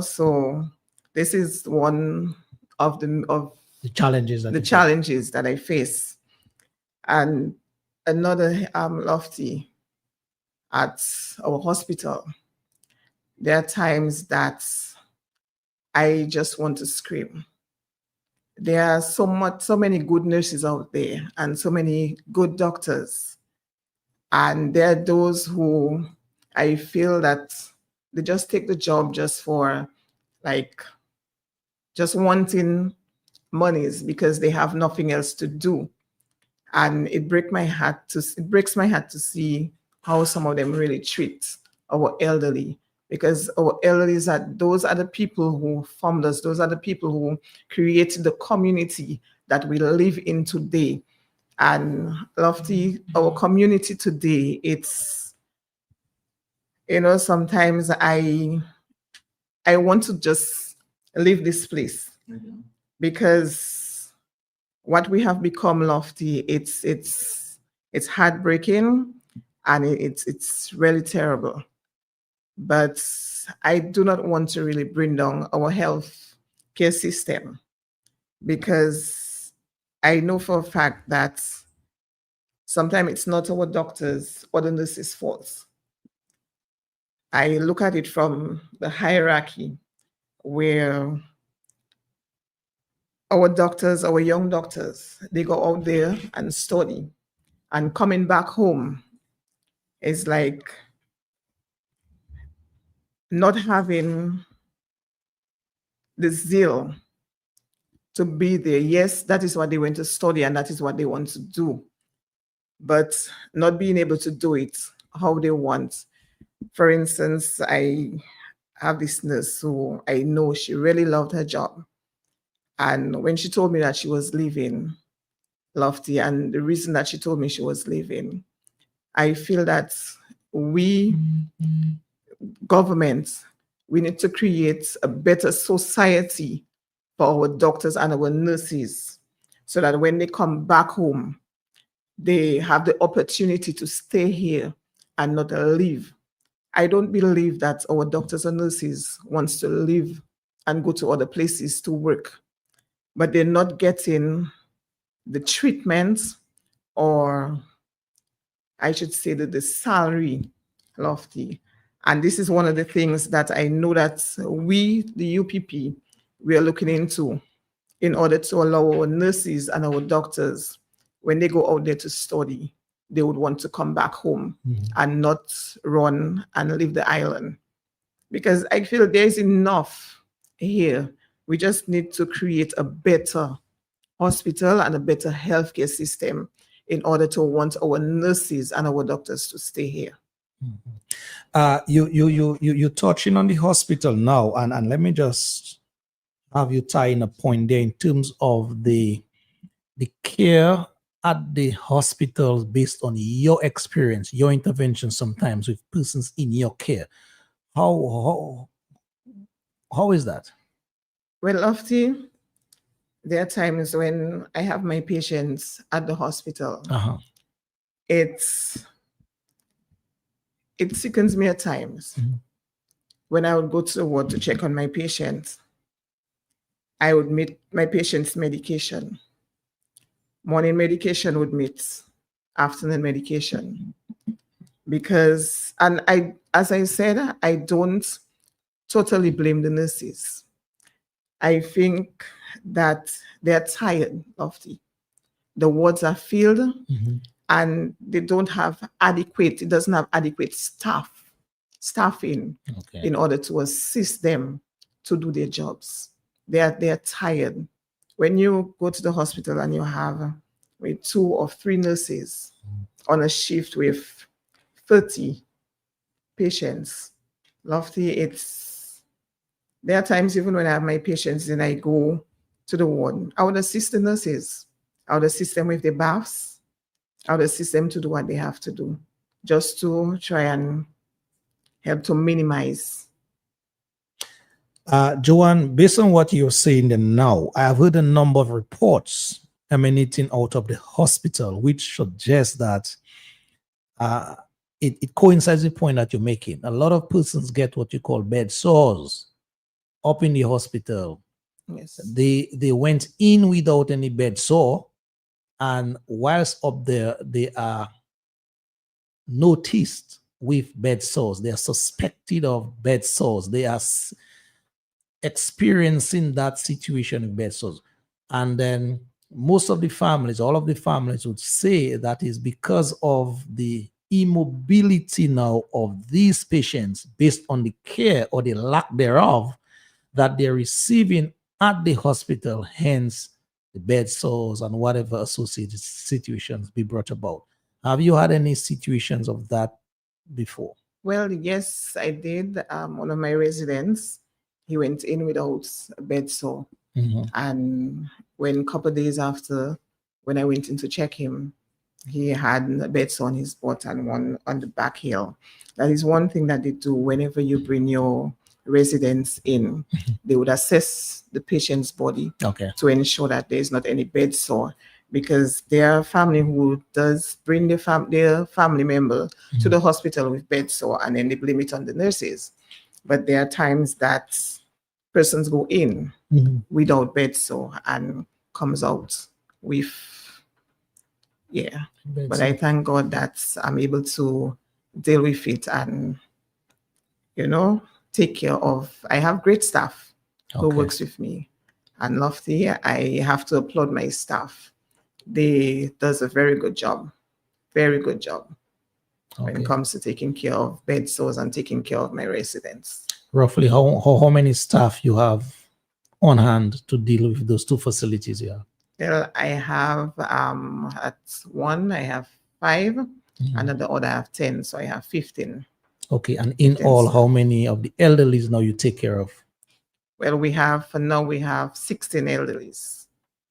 [SPEAKER 4] So this is one of
[SPEAKER 2] The challenges.
[SPEAKER 4] the challenges that I face. And another, Lofty, at our hospital, there are times that I just want to scream. There are so many good nurses out there and so many good doctors. And there are those who I feel that they just take the job just for, like, just wanting monies because they have nothing else to do. And it breaks my heart to see how some of them really treat our elderly, because our elderly those are the people who formed us. Those are the people who created the community that we live in today. And Lofty, our community today, it's, sometimes I want to just leave this place, because what we have become, Lofty, it's heartbreaking and it's really terrible. But I do not want to really bring down our health care system, because I know for a fact that sometimes it's not our doctors or the nurses' fault. I look at it from the hierarchy, where our young doctors, they go out there and study, and coming back home is like not having the zeal to be there. Yes, that is what they went to study and that is what they want to do, but not being able to do it how they want. For instance, I have this nurse who I know she really loved her job. And when she told me that she was leaving, Lofty, and the reason that she told me she was leaving, I feel that we, governments, we need to create a better society for our doctors and our nurses, so that when they come back home, they have the opportunity to stay here and not leave. I don't believe that our doctors and nurses wants to leave and go to other places to work, but they're not getting the treatment, or I should say that the salary, Lofty. And this is one of the things that I know that we, the UPP, we are looking into, in order to allow our nurses and our doctors, when they go out there to study, they would want to come back home and not run and leave the island. Because I feel there's enough here. We just need to create a better hospital and a better healthcare system in order to want our nurses and our doctors to stay here.
[SPEAKER 2] You're touching on the hospital now, and let me just have you tie in a point there in terms of the care at the hospitals based on your experience, your intervention sometimes with persons in your care. How is that?
[SPEAKER 4] Well, Lofty, there are times when I have my patients at the hospital.
[SPEAKER 2] Uh-huh.
[SPEAKER 4] It sickens me at times.
[SPEAKER 2] Mhm.
[SPEAKER 4] When I would go to the ward to check on my patients, I would meet my patient's medication. Morning medication would meet afternoon medication. Because, and as I said, I don't totally blame the nurses. I think that they're tired of the wards are filled
[SPEAKER 2] Mhm.
[SPEAKER 4] and they don't have adequate, it doesn't have adequate staffing
[SPEAKER 2] Okay.
[SPEAKER 4] in order to assist them to do their jobs. They're tired. When you go to the hospital and you have with 2 or 3 nurses on a shift with 30 patients, Lofty, there are times even when I have my patients and I go to the ward, I would assist the nurses. I would assist them with the baths. I would assist them to do what they have to do, just to try and help to minimize.
[SPEAKER 2] Joanne, based on what you're saying now, I have heard a number of reports emanating out of the hospital, which suggests that it coincides with the point that you're making. A lot of persons get what you call bed sores up in the hospital.
[SPEAKER 4] Yes.
[SPEAKER 2] They went in without any bed sore, and whilst up there, they are noticed with bed sores. They are suspected of bed sores. They are experiencing that situation with bed sores. And then most of the families, all of the families would say that is because of the immobility now of these patients based on the care or the lack thereof that they're receiving at the hospital, hence the bed sores and whatever associated situations be brought about. Have you had any situations of that before?
[SPEAKER 4] Well, yes, I did. One of my residents, he went in without a bed sore.
[SPEAKER 2] Mhm.
[SPEAKER 4] And when a couple of days after, when I went in to check him, he had a bed sore on his butt and one on the back heel. That is one thing that they do whenever you bring your residents in. They would assess the patient's body
[SPEAKER 2] Okay.
[SPEAKER 4] to ensure that there's not any bed sore, because there are family who does bring their family member to the hospital with bed sore and then they blame it on the nurses. But there are times that persons go in
[SPEAKER 2] Mhm.
[SPEAKER 4] without bed sore and comes out with, yeah.
[SPEAKER 2] Bed
[SPEAKER 4] But
[SPEAKER 2] sore.
[SPEAKER 4] I thank God that I'm able to deal with it and, take care of. I have great staff who
[SPEAKER 2] Okay.
[SPEAKER 4] works with me. And Lofty, I have to applaud my staff. They does a very good job when
[SPEAKER 2] Okay.
[SPEAKER 4] it comes to taking care of bed sores and taking care of my residents.
[SPEAKER 2] Roughly how many staff you have on hand to deal with those 2 facilities you have?
[SPEAKER 4] Well, I have at one I have 5, and at the other I have 10, so I have 15.
[SPEAKER 2] Okay, and in
[SPEAKER 4] 15
[SPEAKER 2] all,
[SPEAKER 4] staff.
[SPEAKER 2] how many of the elderlies now you take care of
[SPEAKER 4] Well, for now we have 16 elderlies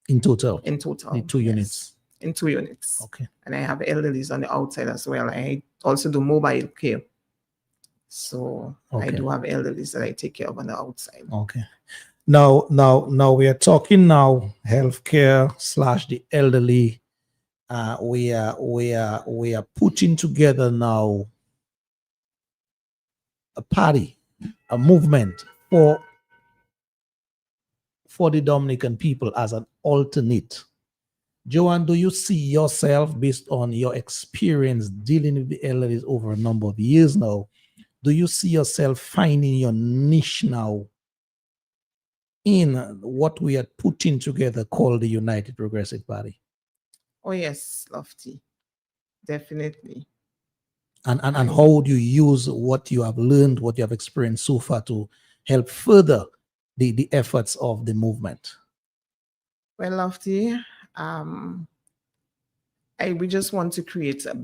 [SPEAKER 2] in total?
[SPEAKER 4] in total.
[SPEAKER 2] The 2
[SPEAKER 4] yes,
[SPEAKER 2] units.
[SPEAKER 4] In 2 units.
[SPEAKER 2] Okay.
[SPEAKER 4] And I have elderlies on the outside as well. I also do mobile care. So I
[SPEAKER 2] Okay.
[SPEAKER 4] do have elderlies that I take care of on the outside.
[SPEAKER 2] Okay. Now we are talking now healthcare / the elderly. We are putting together now a party, a movement for the Dominican people as an alternate. Joanne, do you see yourself, based on your experience dealing with the elderly over a number of years now, do you see yourself finding your niche now in what we are putting together called the United Progressive Party?
[SPEAKER 4] Oh yes, Lofty. Definitely.
[SPEAKER 2] And how would you use what you have learned, what you have experienced so far to help further the efforts of the movement?
[SPEAKER 4] Well, Lofty, we just want to create a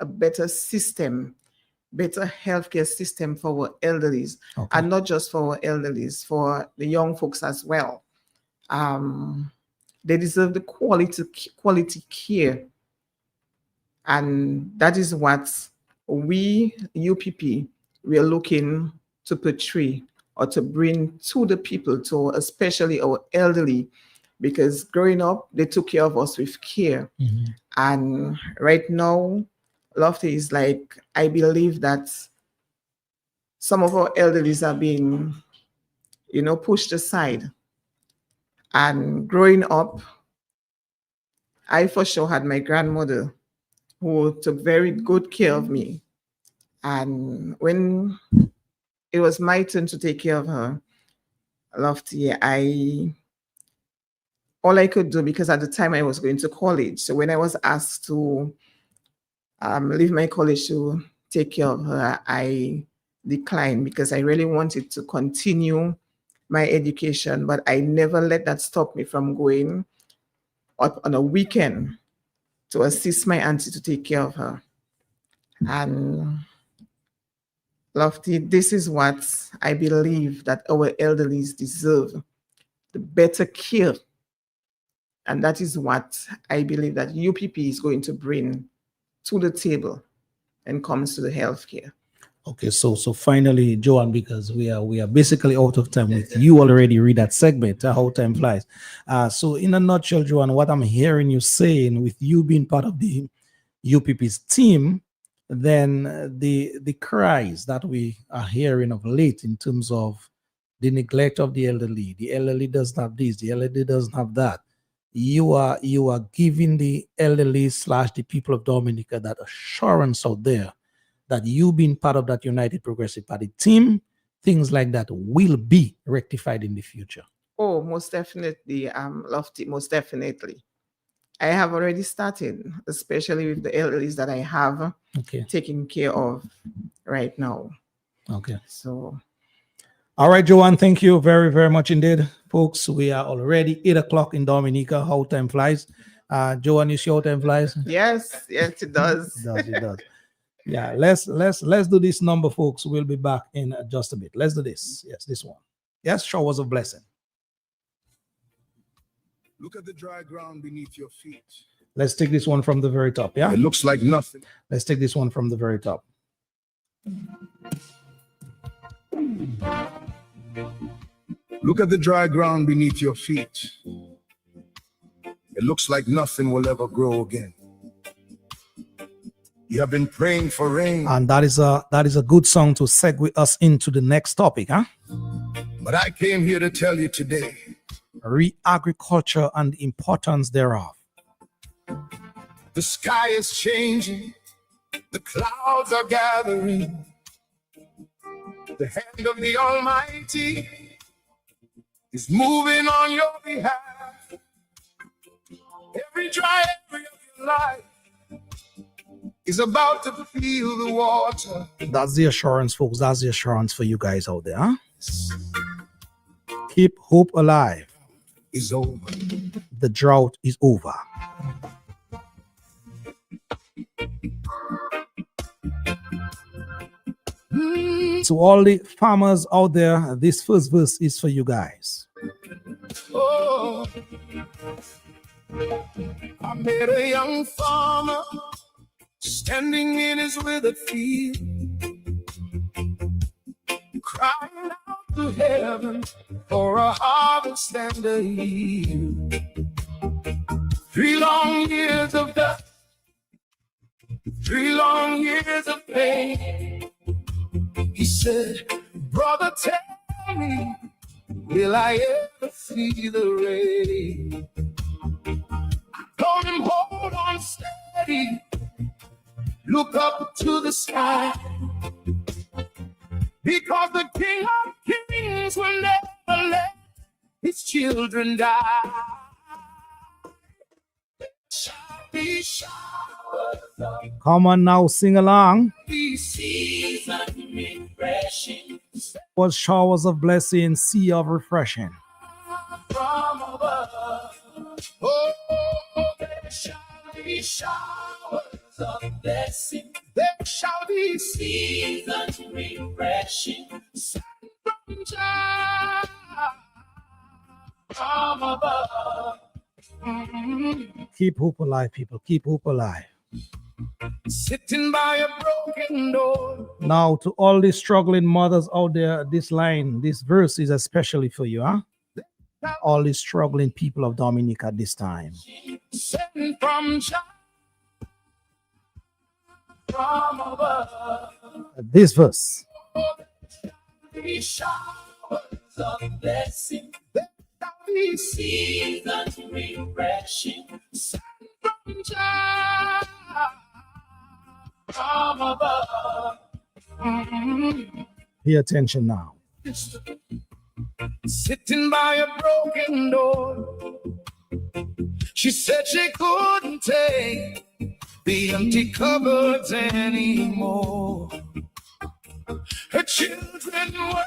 [SPEAKER 4] better system better healthcare system for our elderlies,
[SPEAKER 2] Okay.
[SPEAKER 4] and not just for our elderlies, for the young folks as well. They deserve the quality care, and that is what we UPP we are looking to portray or to bring to the people, to especially our elderly, because growing up they took care of us with care.
[SPEAKER 2] Mhm.
[SPEAKER 4] And right now, Lofty is like, I believe that some of our elderlies are being, pushed aside. And growing up, I for sure had my grandmother who took very good care of me. And when it was my turn to take care of her, Lofty, all I could do, because at the time I was going to college. So when I was asked to leave my college to take care of her, I declined because I really wanted to continue my education, but I never let that stop me from going up on a weekend to assist my auntie to take care of her. And Lofty, this is what I believe that our elderlies deserve, the better care. And that is what I believe that UPP is going to bring to the table when it comes to the healthcare.
[SPEAKER 2] Okay, so finally, Joanne, because we are basically out of time with you already read that segment, how time flies. So in a nutshell, Joanne, what I'm hearing you saying, with you being part of the UPP's team, then the cries that we are hearing of late in terms of the neglect of the elderly doesn't have this, the elderly doesn't have that. You are giving the elderly / the people of Dominica that assurance out there that you being part of that United Progressive Party team, things like that will be rectified in the future.
[SPEAKER 4] Oh, most definitely, Lofty, most definitely. I have already started, especially with the elderlies that I have
[SPEAKER 2] Okay.
[SPEAKER 4] taken care of right now.
[SPEAKER 2] Okay.
[SPEAKER 4] So,
[SPEAKER 2] All right, Joanne, thank you very, very much indeed. Folks, we are already 8 o'clock in Dominica. How time flies. Joanne, you see how time flies?
[SPEAKER 4] yes, it does.
[SPEAKER 2] It does. Yeah, let's do this number, folks. We'll be back in just a bit. Let's do this. Yes, this one. Yes, showers of blessing.
[SPEAKER 1] Look at the dry ground beneath your feet.
[SPEAKER 2] Let's take this one from the very top. Yeah,
[SPEAKER 1] It looks like nothing.
[SPEAKER 2] let's take this one from the very top.
[SPEAKER 1] Look at the dry ground beneath your feet. It looks like nothing will ever grow again. You have been praying for rain,
[SPEAKER 2] And that is a good song to segue us into the next topic, huh?
[SPEAKER 1] but I came here to tell you today,
[SPEAKER 2] Re-agriculture and the importance thereof.
[SPEAKER 1] the sky is changing, the clouds are gathering. The hand of the Almighty is moving on your behalf. Every dry area of your life is about to feel the water.
[SPEAKER 2] That's the assurance, folks. That's the assurance for you guys out there, huh? Keep hope alive.
[SPEAKER 1] Is over.
[SPEAKER 2] The drought is over. To all the farmers out there, this first verse is for you guys.
[SPEAKER 1] Oh, I met a young farmer standing in his withered field, crying out to heaven for a harvest and a yield. 3 long years of dust, 3 long years of pain. He said, brother, tell me, will I ever see the rain? I told him, hold on steady, look up to the sky, because the King of Kings will never let his children die. Shall be showers of
[SPEAKER 2] Come on now, sing along.
[SPEAKER 1] season refreshing
[SPEAKER 2] Was showers of blessing, sea of refreshing.
[SPEAKER 1] from above. Oh, there shall be showers of blessing. there shall be seasons refreshing, sent from Jah from above.
[SPEAKER 2] Keep hope alive, people. Keep hope alive.
[SPEAKER 1] Sitting by a broken door.
[SPEAKER 2] Now, to all these struggling mothers out there, this line, this verse is especially for you, huh? All these struggling people of Dominica at this time.
[SPEAKER 1] Sent from Jah from above.
[SPEAKER 2] This verse.
[SPEAKER 1] Be showers of blessing. There shall be seasons refreshing. Sent from Jah from above.
[SPEAKER 2] Pay attention now.
[SPEAKER 1] Sitting by a broken door. She said she couldn't take the empty cupboards anymore. Her children were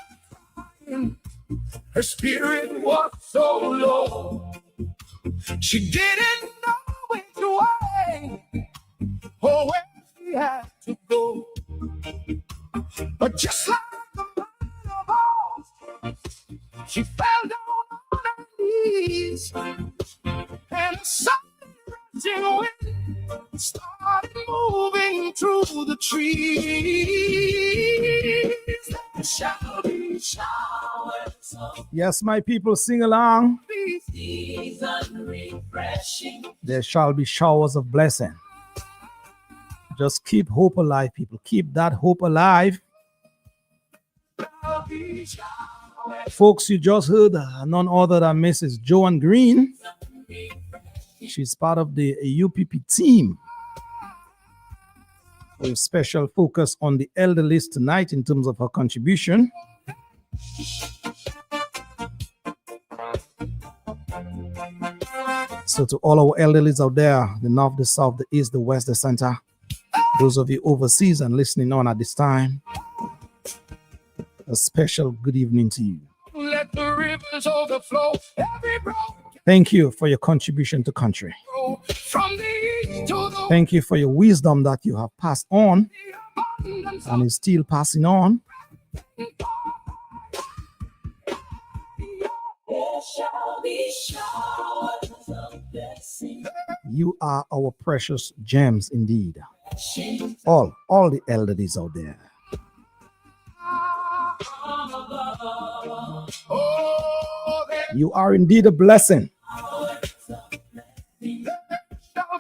[SPEAKER 1] crying. Her spirit was so low. She didn't know which way or where she had to go. But just like the man of old, she fell down on her knees, and a sudden rushing wind started moving through the trees. There shall be showers of
[SPEAKER 2] Yes, my people, sing along.
[SPEAKER 1] season refreshing.
[SPEAKER 2] There shall be showers of blessing. Just keep hope alive, people. Keep that hope alive.
[SPEAKER 1] Shall be showers
[SPEAKER 2] Folks, you just heard none other than Mrs. Joan Green. She's part of the UPP team with special focus on the elderly tonight in terms of her contribution. So to all our elderlies out there, the north, the south, the east, the west, the center, those of you overseas and listening on at this time, a special good evening to you.
[SPEAKER 1] let the rivers overflow. Every broken
[SPEAKER 2] Thank you for your contribution to country.
[SPEAKER 1] road from the east to the
[SPEAKER 2] Thank you for your wisdom that you have passed on
[SPEAKER 1] abundance
[SPEAKER 2] and is still passing on.
[SPEAKER 3] There shall be showers of blessing.
[SPEAKER 2] You are our precious gems indeed. All the elderlies out there.
[SPEAKER 1] Oh, there
[SPEAKER 2] You are indeed a blessing.
[SPEAKER 1] shall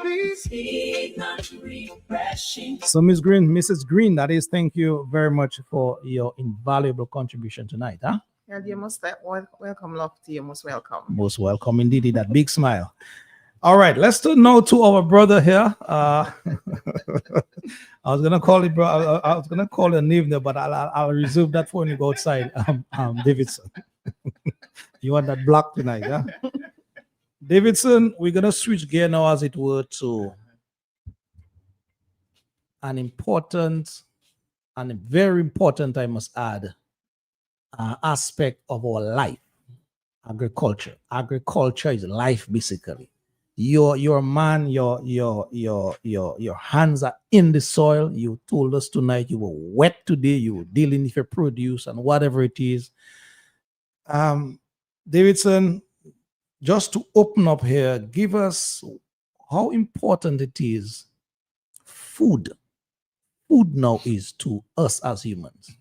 [SPEAKER 1] be
[SPEAKER 3] Season refreshing.
[SPEAKER 2] So, Mrs. Green, that is, thank you very much for your invaluable contribution tonight. Huh?
[SPEAKER 4] And you most welcome, Lofty. You're most welcome.
[SPEAKER 2] Most welcome indeed. That big smile. All right, let's turn now to our brother here. I was gonna call it, bro. I was gonna call a name there, but I'll reserve that for when you go outside. Davidson, you want that block tonight, huh? Davidson, we're gonna switch gear now, as it were, to an important and a very important, I must add, aspect of our life: agriculture. Agriculture is life, basically. You're a man, your hands are in the soil. You told us tonight you were wet today, you were dealing with your produce and whatever it is. Davidson, just to open up here, give us how important it is food now is to us as humans.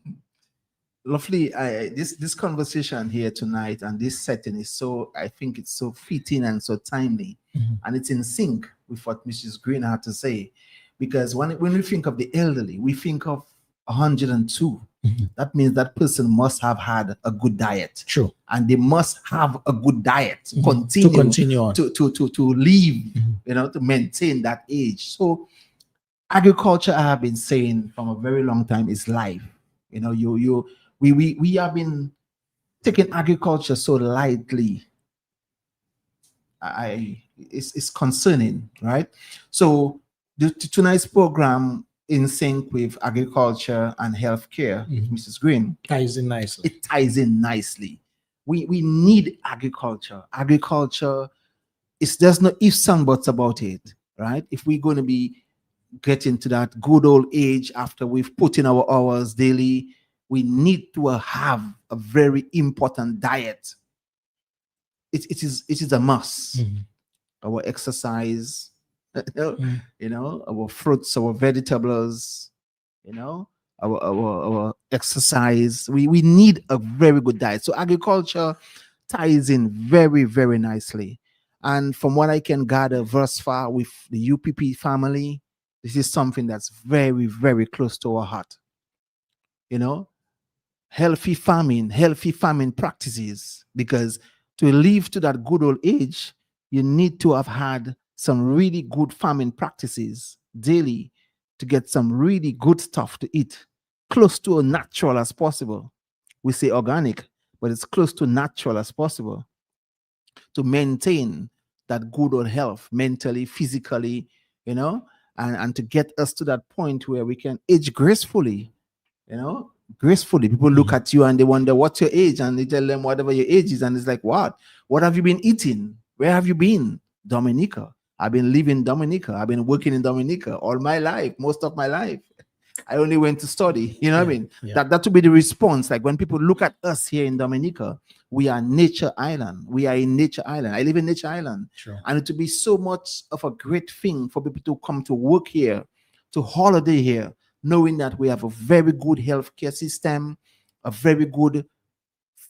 [SPEAKER 5] Lovely. This conversation here tonight and this setting is so, I think it's so fitting and so timely, and it's in sync with what Mrs. Green had to say, because when we think of the elderly, we think of 102. That means that person must have had a good diet.
[SPEAKER 2] True.
[SPEAKER 5] And they must have a good diet
[SPEAKER 2] To
[SPEAKER 5] continue
[SPEAKER 2] continue on.
[SPEAKER 5] to live, to maintain that age. So agriculture, I have been saying from a very long time, is life. We have been taking agriculture so lightly. It's concerning, right? So tonight's program, in sync with agriculture and healthcare, Mrs. Green,
[SPEAKER 2] Ties in nicely.
[SPEAKER 5] it ties in nicely. We need agriculture. Agriculture there's no ifs and buts about it, right? If we're going to be getting to that good old age after we've put in our hours daily, we need to have a very important diet. It is a must. Our exercise, you know, our fruits, our vegetables, you know, our exercise. We need a very good diet. So agriculture ties in very, very nicely. And from what I can gather thus far with the UPP family, this is something that's very, very close to our heart. You know, healthy farming practices, because to live to that good old age, you need to have had some really good farming practices daily to get some really good stuff to eat, close to as natural as possible. We say organic, but it's close to natural as possible to maintain that good old health mentally, physically, you know, and to get us to that point where we can age gracefully, you know, gracefully. People look at you and they wonder what's your age, and they tell them whatever your age is, and it's like, what have you been eating? Where have you been? Dominica. I've been living Dominica. I've been working in Dominica all my life, most of my life. I only went to study, you know what I mean?
[SPEAKER 2] Yeah.
[SPEAKER 5] That would be the response. Like when people look at us here in Dominica, we are Nature Island. We are in Nature Island. I live in Nature Island.
[SPEAKER 2] Sure.
[SPEAKER 5] And it would be so much of a great thing for people to come to work here, to holiday here, knowing that we have a very good healthcare system, a very good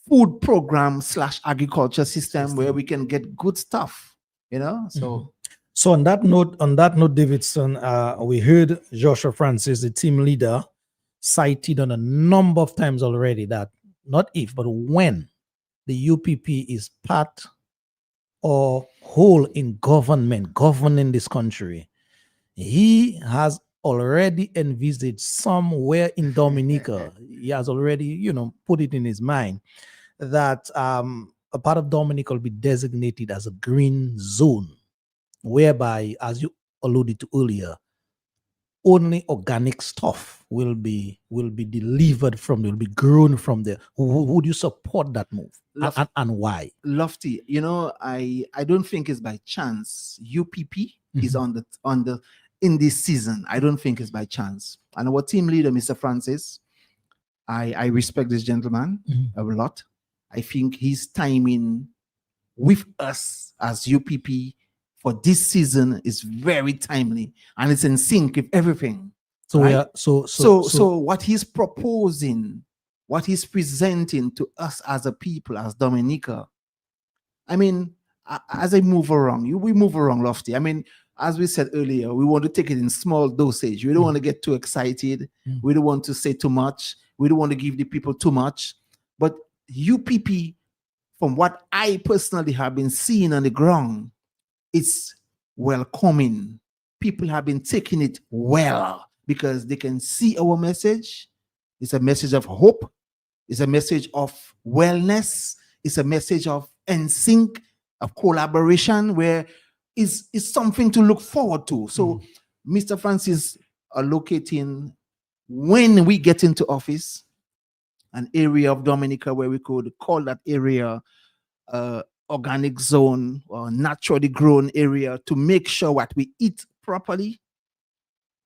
[SPEAKER 5] food program / agriculture system where we can get good stuff, you know? So
[SPEAKER 2] So on that note, Davidson, we heard Joshua Francis, the team leader, cited on a number of times already that not if, but when the UPP is part or whole in government, governing this country, he has already envisaged somewhere in Dominica. He has already, you know, put it in his mind that a part of Dominica will be designated as a green zone, whereby, as you alluded to earlier, only organic stuff will be delivered from there, will be grown from there. Would you support that move, and why?
[SPEAKER 5] Lofty, you know, I don't think it's by chance UPP is on the in this season. I don't think it's by chance. And our team leader, Mr. Francis, I respect this gentleman a lot. I think his timing with us as UPP for this season is very timely, and it's in sync with everything.
[SPEAKER 2] So
[SPEAKER 5] right?
[SPEAKER 2] we are
[SPEAKER 5] So what he's proposing, what he's presenting to us as a people, as Dominica, I mean, as I move around, we move around, Lofty. I mean, as we said earlier, we want to take it in small dosage. We don't want to get too excited. We don't want to say too much. We don't want to give the people too much. But UPP, from what I personally have been seeing on the ground, it's welcoming. People have been taking it well because they can see our message. It's a message of hope. It's a message of wellness. It's a message of NSYNC, of collaboration, where it's something to look forward to. So Mr. Francis allocating, when we get into office, an area of Dominica where we could call that area organic zone or naturally grown area, to make sure what we eat properly,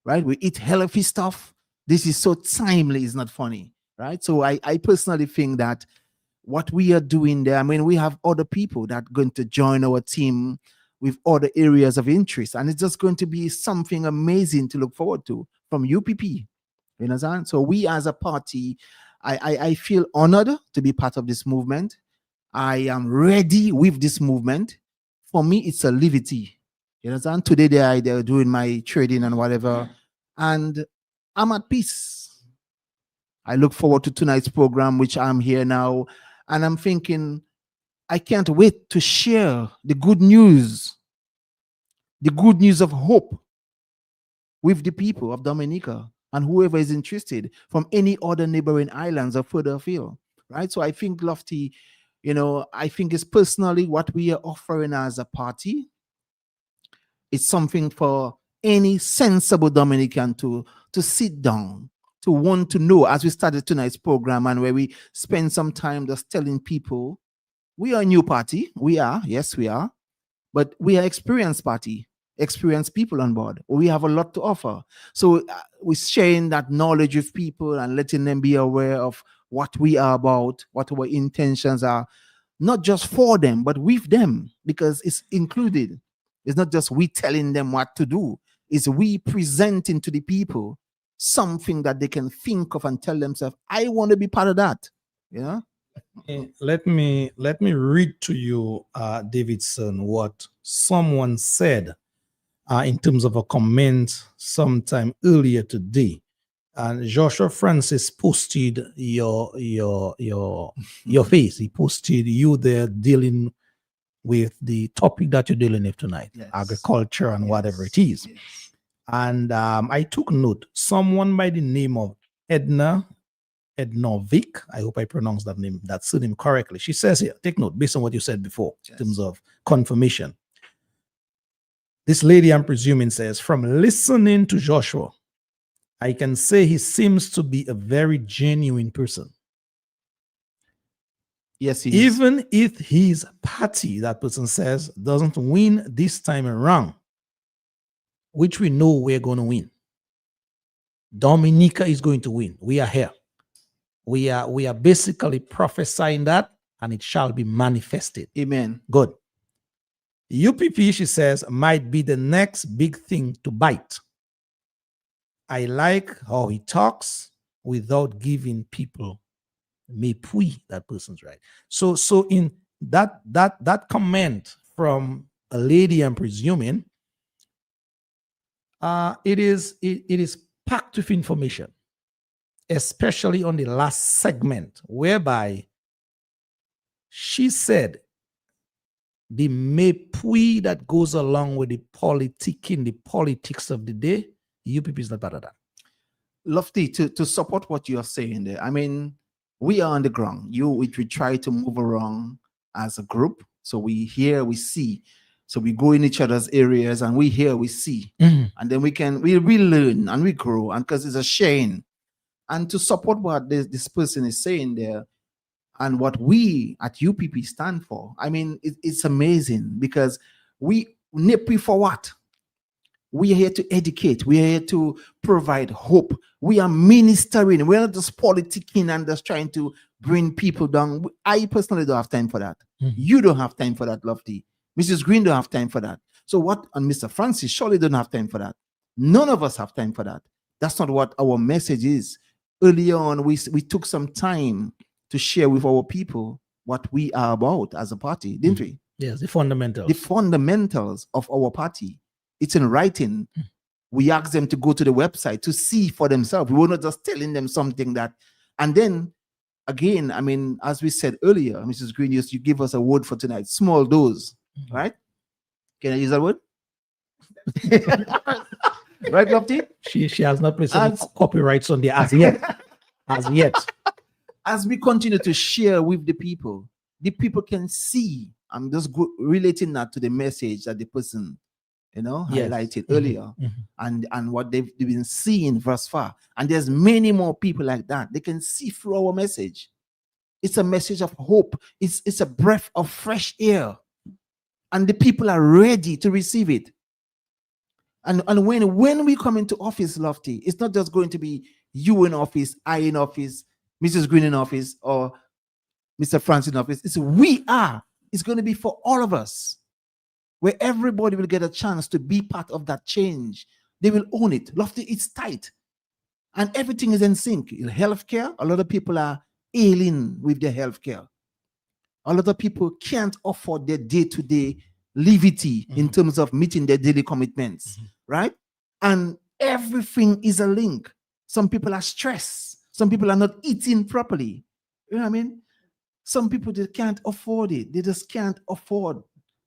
[SPEAKER 5] right? We eat healthy stuff. This is so timely, it's not funny, right? So I personally think that what we are doing there, I mean, we have other people that are going to join our team with other areas of interest, and it's just going to be something amazing to look forward to from UPP. You understand? So we as a party, I feel honored to be part of this movement. I am ready with this movement. For me, it's a liberty. You understand? Today they're doing my trading and whatever, and I'm at peace. I look forward to tonight's program, which I'm here now, and I'm thinking, I can't wait to share the good news of hope with the people of Dominica and whoever is interested from any other neighboring islands or further afield, right? So I think, Lofty, you know, I think it's personally what we are offering as a party. It's something for any sensible Dominican to sit down, to want to know, as we started tonight's program and where we spend some time just telling people, we are a new party. We are, yes, we are, but we are experienced party. experienced people on board. We have a lot to offer. So we're sharing that knowledge with people and letting them be aware of what we are about, what our intentions are, not just for them, but with them, because it's included. It's not just we telling them what to do, it's we presenting to the people something that they can think of and tell themselves, I want to be part of that. You know?
[SPEAKER 2] Let me read to you, Davidson, what someone said in terms of a comment sometime earlier today. And Joshua Francis posted your face. He posted you there dealing with the topic that you're dealing with tonight,
[SPEAKER 5] Yes.
[SPEAKER 2] agriculture and whatever it is.
[SPEAKER 5] Yes.
[SPEAKER 2] And I took note. Someone by the name of Ednovic, I hope I pronounced that surname correctly. She says here, take note, based on what you said before,
[SPEAKER 5] Yes.
[SPEAKER 2] in terms of confirmation. This lady, I'm presuming, says, from listening to Joshua, I can say he seems to be a very genuine person.
[SPEAKER 5] Yes, he is.
[SPEAKER 2] Even if his party, that person says, doesn't win this time around, which we know we're going to win. Dominica is going to win. We are here. We are basically prophesying that, and it shall be manifested.
[SPEAKER 5] Amen.
[SPEAKER 2] Good. UPP, she says, might be the next big thing to bite. I like how he talks without giving people mépris. That person's right. So in that comment from a lady, I'm presuming, it is packed with information, especially on the last segment, whereby she said the mépris that goes along with the politicking, the politics of the day, UPP is not part of that.
[SPEAKER 5] Lofty, to support what you are saying there, I mean, we are on the ground. We try to move around as a group. So we hear, we see. So we go in each other's areas and we hear, we see.
[SPEAKER 2] Mhm.
[SPEAKER 5] And then we learn and we grow. And because it's a shame. And to support what this person is saying there and what we at UPP stand for, I mean, it's amazing because we NIPI for what? We are here to educate. We are here to provide hope. We are ministering. We're not just politicking and just trying to bring people down. I personally don't have time for that.
[SPEAKER 2] Mhm.
[SPEAKER 5] You don't have time for that, Lofty. Mrs. Green don't have time for that. So what? And Mr. Francis surely don't have time for that. None of us have time for that. That's not what our message is. Earlier on, we took some time to share with our people what we are about as a party, didn't we?
[SPEAKER 2] Yes, the fundamentals.
[SPEAKER 5] The fundamentals of our party. It's in writing. We ask them to go to the website to see for themselves. We were not just telling them something that, and then again, I mean, as we said earlier, Mrs. Green, you give us a word for tonight, small dose, right? Can I use that word? Right, Lofty?
[SPEAKER 2] She has not placed any copyrights on there as yet. As yet.
[SPEAKER 5] As we continue to share with the people can see. I'm just relating that to the message that the person,
[SPEAKER 2] Yes.
[SPEAKER 5] highlighted
[SPEAKER 2] Mhm,
[SPEAKER 5] earlier,
[SPEAKER 2] mhm.
[SPEAKER 5] and what they've been seeing thus far. And there's many more people like that. They can see through our message. It's a message of hope. It's a breath of fresh air. And the people are ready to receive it. And when we come into office, Lofty, it's not just going to be you in office, I in office, Mrs. Green in office, or Mr. Francis in office. It's we are. It's going to be for all of us, where everybody will get a chance to be part of that change. They will own it. Lofty, it's tight. And everything is in sync. In healthcare, a lot of people are ailing with their healthcare. A lot of people can't afford their day-to-day levity in terms of meeting their daily commitments, right? And everything is a link. Some people are stressed. Some people are not eating properly. You know what I mean? Some people, they can't afford it. They just can't afford.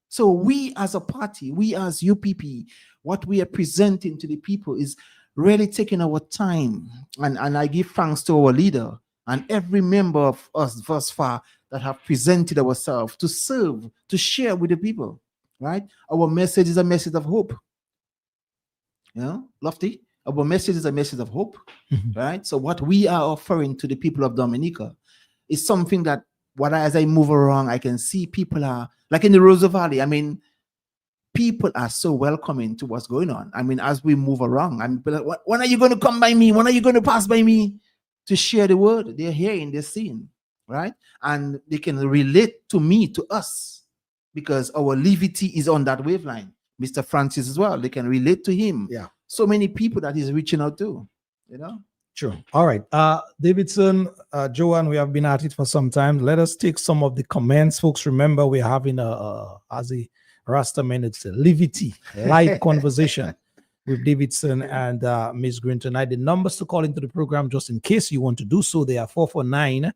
[SPEAKER 5] So we as a party, we as UPP, what we are presenting to the people is really taking our time. And I give thanks to our leader and every member of us thus far that have presented ourselves to serve, to share with the people, right? Our message is a message of hope. Lofty, our message is a message of hope, right? So what we are offering to the people of Dominica is something that as I move around, I can see people are, like in the Rosa Valley, I mean, people are so welcoming to what's going on. I mean, as we move around, and people are like, when are you going to come by me? When are you going to pass by me to share the word? They're hearing, they're seeing, right? And they can relate to me, to us, because our levity is on that wavelength. Mr. Francis as well, they can relate to him.
[SPEAKER 2] Yeah.
[SPEAKER 5] So many people that he's reaching out to,
[SPEAKER 2] Sure. All right. Davidson, Joanne, we have been at it for some time. Let us take some of the comments. Folks, remember, we're having as a Rastaman, it's a levity, live conversation with Davidson and Ms. Green tonight. The numbers to call into the program, just in case you want to do so, they are 449-3095,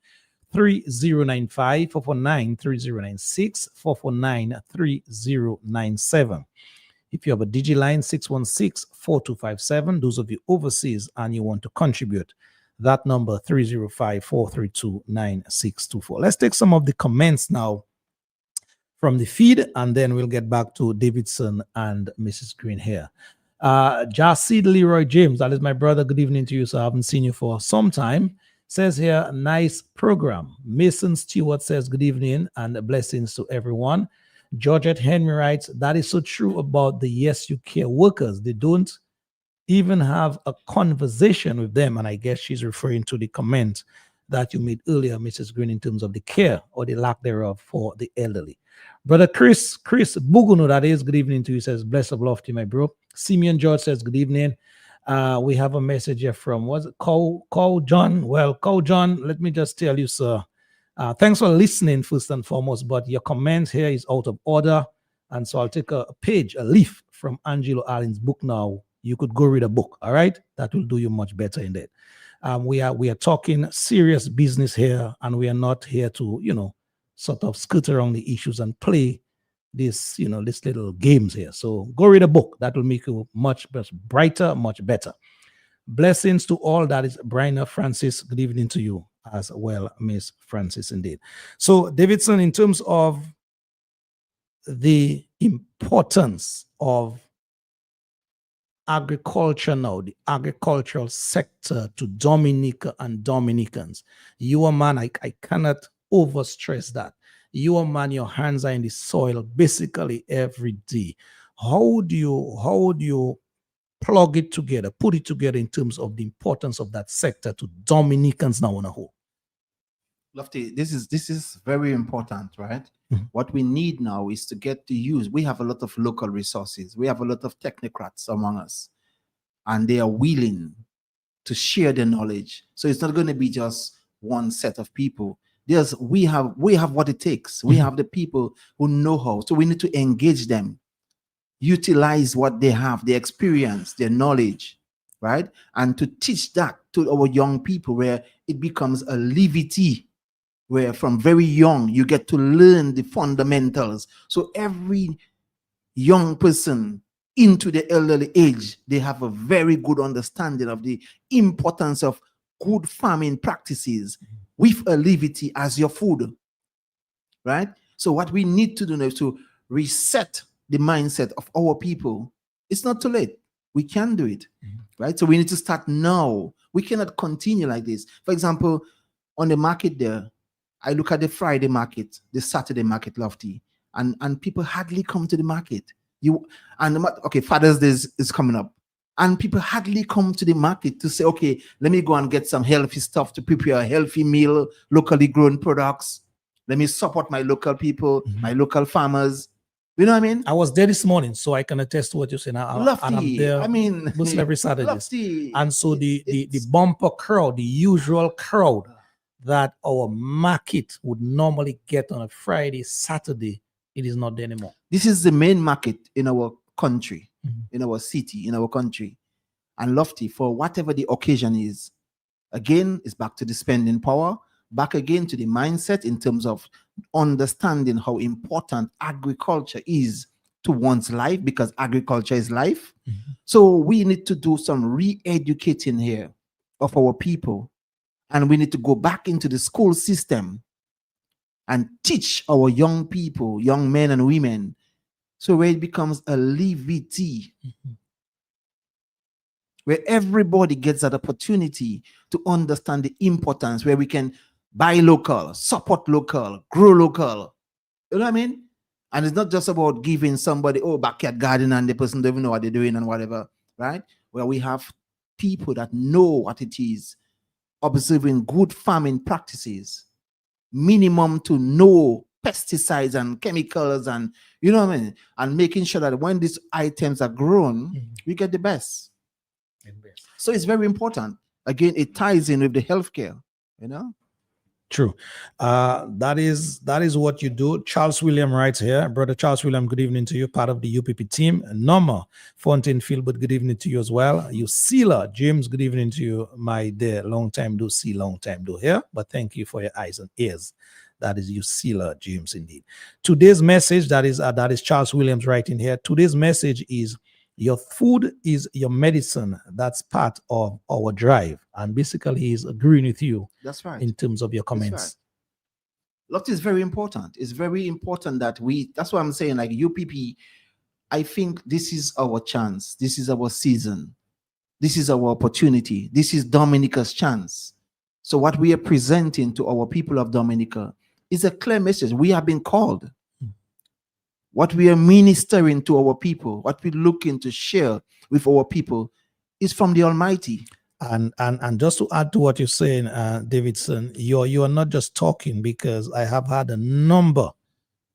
[SPEAKER 2] 449-3096, 449-3097. If you have a DigiLine, 616-4257. Those of you overseas and you want to contribute, that number 305-432-9624. Let's take some of the comments now from the feed, and then we'll get back to Davidson and Mrs. Green here. Jasid Leroy James, that is my brother. Good evening to you, sir. I haven't seen you for some time. Says here, nice program. Mason Stewart says, good evening and blessings to everyone. Georgette Henry writes, that is so true about the Yes You Care workers. They don't even have a conversation with them. And I guess she's referring to the comment that you made earlier, Mrs. Green, in terms of the care or the lack thereof for the elderly. Brother Chris Buguno, that is, good evening to you, says, bless of love to you, my bro. Simeon George says, good evening. We have a message here from, was it Cole John? Well, Cole John, let me just tell you, sir, thanks for listening first and foremost, but your comment here is out of order. And so I'll take a leaf from Angelo Allen's book now. You could go read a book, all right? That will do you much better in that. We are talking serious business here, and we are not here to, sort of skirt around the issues and play this little games here. So go read a book. That will make you much brighter, much better. Blessings to all. That is Bryna Francis. Good evening to you as well, Miss Francis, indeed. So, Davidson, in terms of the importance of agriculture now, the agricultural sector to Dominica and Dominicans, you a man, I cannot overstress that. You a man, your hands are in the soil basically every day. How do you plug it together, put it together in terms of the importance of that sector to Dominicans now on a whole?
[SPEAKER 5] Lofty, this is very important, right?
[SPEAKER 2] Mm-hmm.
[SPEAKER 5] What we need now is to get to use. We have a lot of local resources. We have a lot of technocrats among us, and they are willing to share their knowledge. So it's not going to be just one set of people. We have what it takes. We have the people who know how. So we need to engage them, utilize what they have, their experience, their knowledge, right? And to teach that to our young people, where it becomes a levity, where from very young you get to learn the fundamentals. So every young person into the elderly age, they have a very good understanding of the importance of good farming practices with a levity as your food, right? So what we need to do now is to reset the mindset of our people. It's not too late. We can do it, right? So we need to start now. We cannot continue like this. For example, on the market there, I look at the Friday market, the Saturday market, Lofty, and people hardly come to the market. Father's Day is coming up, and people hardly come to the market to say, okay, let me go and get some healthy stuff to prepare a healthy meal, locally grown products. Let me support my local people, my local farmers. You know what I mean?
[SPEAKER 2] I was there this morning, so I can attest to what you're saying.
[SPEAKER 5] Lofty,
[SPEAKER 2] and I'm there most every Saturday.
[SPEAKER 5] Lofty,
[SPEAKER 2] and so the bumper crowd, the usual crowd that our market would normally get on a Friday, Saturday, it is not there anymore.
[SPEAKER 5] This is the main market in our country, in our city, in our country. And Lofty, for whatever the occasion is, again, it's back to the spending power, back again to the mindset in terms of understanding how important agriculture is to one's life, because agriculture is life. So we need to do some re-educating here of our people. And we need to go back into the school system and teach our young people, young men and women, so where it becomes a levity, where everybody gets that opportunity to understand the importance, where we can buy local, support local, grow local. You know what I mean? And it's not just about giving somebody, oh, backyard garden, and the person doesn't know what they're doing and whatever, right? Where we have people that know what it is, observing good farming practices, minimum to no pesticides and chemicals, and you know what I mean, and making sure that when these items are grown, we get the best. So it's very important. Again, it ties in with the healthcare, you know.
[SPEAKER 2] True. That is what you do. Charles William writes here. Brother Charles William, good evening to you, part of the UPP team. Norma Fontaine Philbert, good evening to you as well. You Sela James, good evening to you, my dear. Long time do see, long time do hear. But thank you for your eyes and ears. That is you Sela James indeed. Today's message, that is Charles Williams writing here. Today's message is your food is your medicine. That's part of our drive. And basically he's agreeing with you.
[SPEAKER 5] That's right.
[SPEAKER 2] In terms of your comments.
[SPEAKER 5] Lot is very important. It's very important that that's why I'm saying, like UPP, I think this is our chance. This is our season. This is our opportunity. This is Dominica's chance. So what we are presenting to our people of Dominica is a clear message. We have been called. What we are ministering to our people, what we're looking to share with our people is from the Almighty.
[SPEAKER 2] And just to add to what you're saying, Davidson, you are not just talking, because I have had a number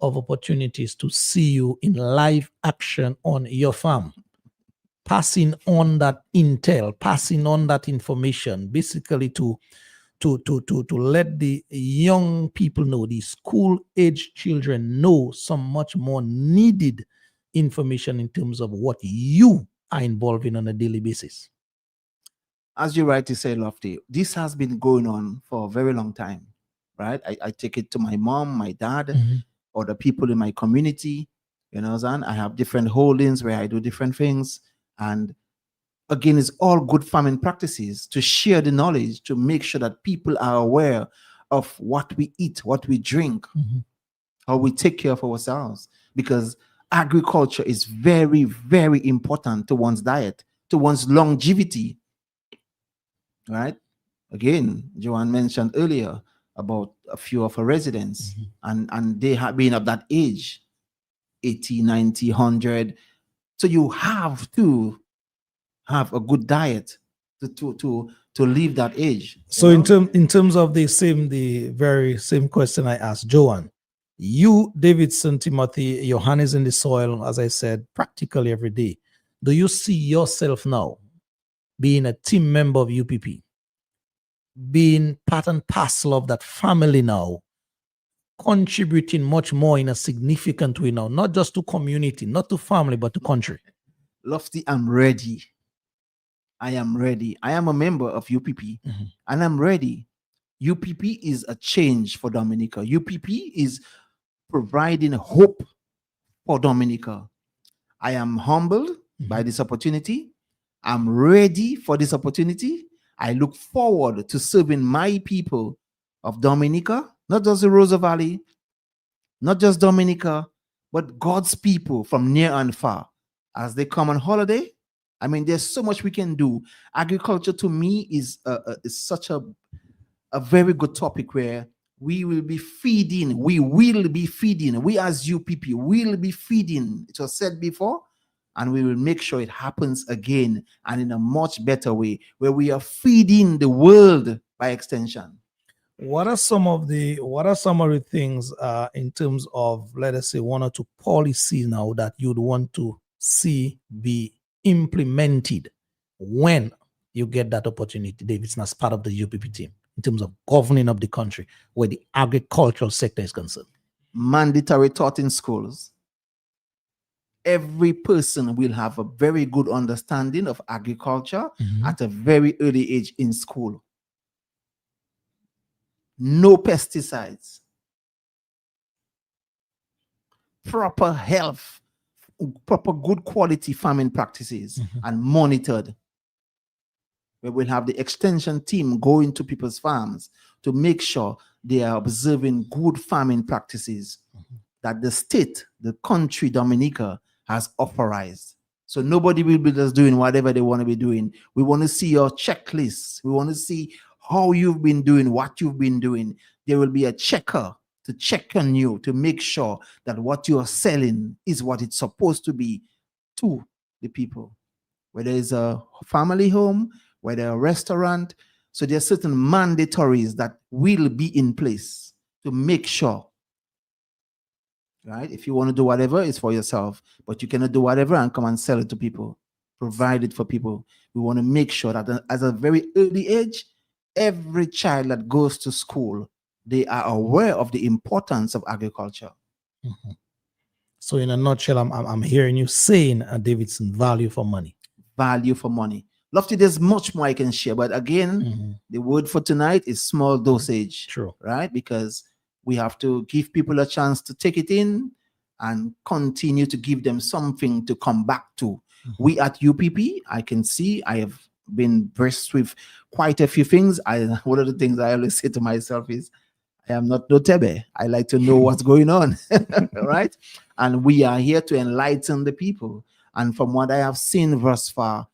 [SPEAKER 2] of opportunities to see you in live action on your farm, passing on that intel, passing on that information, basically to let the young people know, the school-age children know some much more needed information in terms of what you are involved in on a daily basis.
[SPEAKER 5] As you rightly say, Lofty, this has been going on for a very long time, right? I take it to my mom, my dad, or the people in my community, you know, Zan. I have different holdings where I do different things. And again, it's all good farming practices to share the knowledge, to make sure that people are aware of what we eat, what we drink, how we take care of ourselves. Because agriculture is very, very important to one's diet, to one's longevity, right? Again, Joanne mentioned earlier about a few of her residents, and they have been of that age, 80, 90, 100. So you have to have a good diet to leave that age.
[SPEAKER 2] So in terms of the very same question I asked Joanne, you, Davidson Timothy, your hand is in the soil, as I said, practically every day. Do you see yourself now being a team member of UPP, being part and parcel of that family now, contributing much more in a significant way now, not just to community, not to family, but to country?
[SPEAKER 5] Lofty, I'm ready. I am ready. I am a member of UPP, and I'm ready. UPP is a change for Dominica. UPP is providing hope for Dominica. I am humbled by this opportunity. I'm ready for this opportunity. I look forward to serving my people of Dominica, not just the Rosa Valley, not just Dominica, but God's people from near and far. As they come on holiday, I mean, there's so much we can do. Agriculture to me is such a very good topic where we will be feeding. We as UPP will be feeding. It was said before, and we will make sure it happens again, and in a much better way, where we are feeding the world by extension.
[SPEAKER 2] What are some of the things in terms of, let us say, one or two policies now that you'd want to see be implemented when you get that opportunity, Davidson, as part of the UPP team, in terms of governing of the country where the agricultural sector is concerned?
[SPEAKER 5] Mandatory taught in schools. Every person will have a very good understanding of agriculture at a very early age in school. No pesticides. Proper health, proper good quality farming practices, and monitored. We will have the extension team go into people's farms to make sure they are observing good farming practices that the state, the country, Dominica, has authorized. So nobody will be just doing whatever they want to be doing. We want to see your checklists. We want to see how you've been doing, what you've been doing. There will be a checker to check on you, to make sure that what you are selling is what it's supposed to be to the people. Whether it's a family home, whether a restaurant. So there are certain mandatories that will be in place to make sure, right? If you want to do whatever, it's for yourself, but you cannot do whatever and come and sell it to people, provide it for people. We want to make sure that as a very early age, every child that goes to school, they are aware of the importance of agriculture.
[SPEAKER 2] Mhm. So in a nutshell, I'm hearing you saying, Davidson, value for money.
[SPEAKER 5] Value for money. Lofty, there's much more I can share, but again,
[SPEAKER 2] Mhm.
[SPEAKER 5] the word for tonight is small dosage.
[SPEAKER 2] True.
[SPEAKER 5] Right? Because we have to give people a chance to take it in and continue to give them something to come back to. We at UPP, I can see I have been blessed with quite a few things. One of the things I always say to myself is, I am not Notebe. I like to know what's going on, right? And we are here to enlighten the people. And from what I have seen thus far,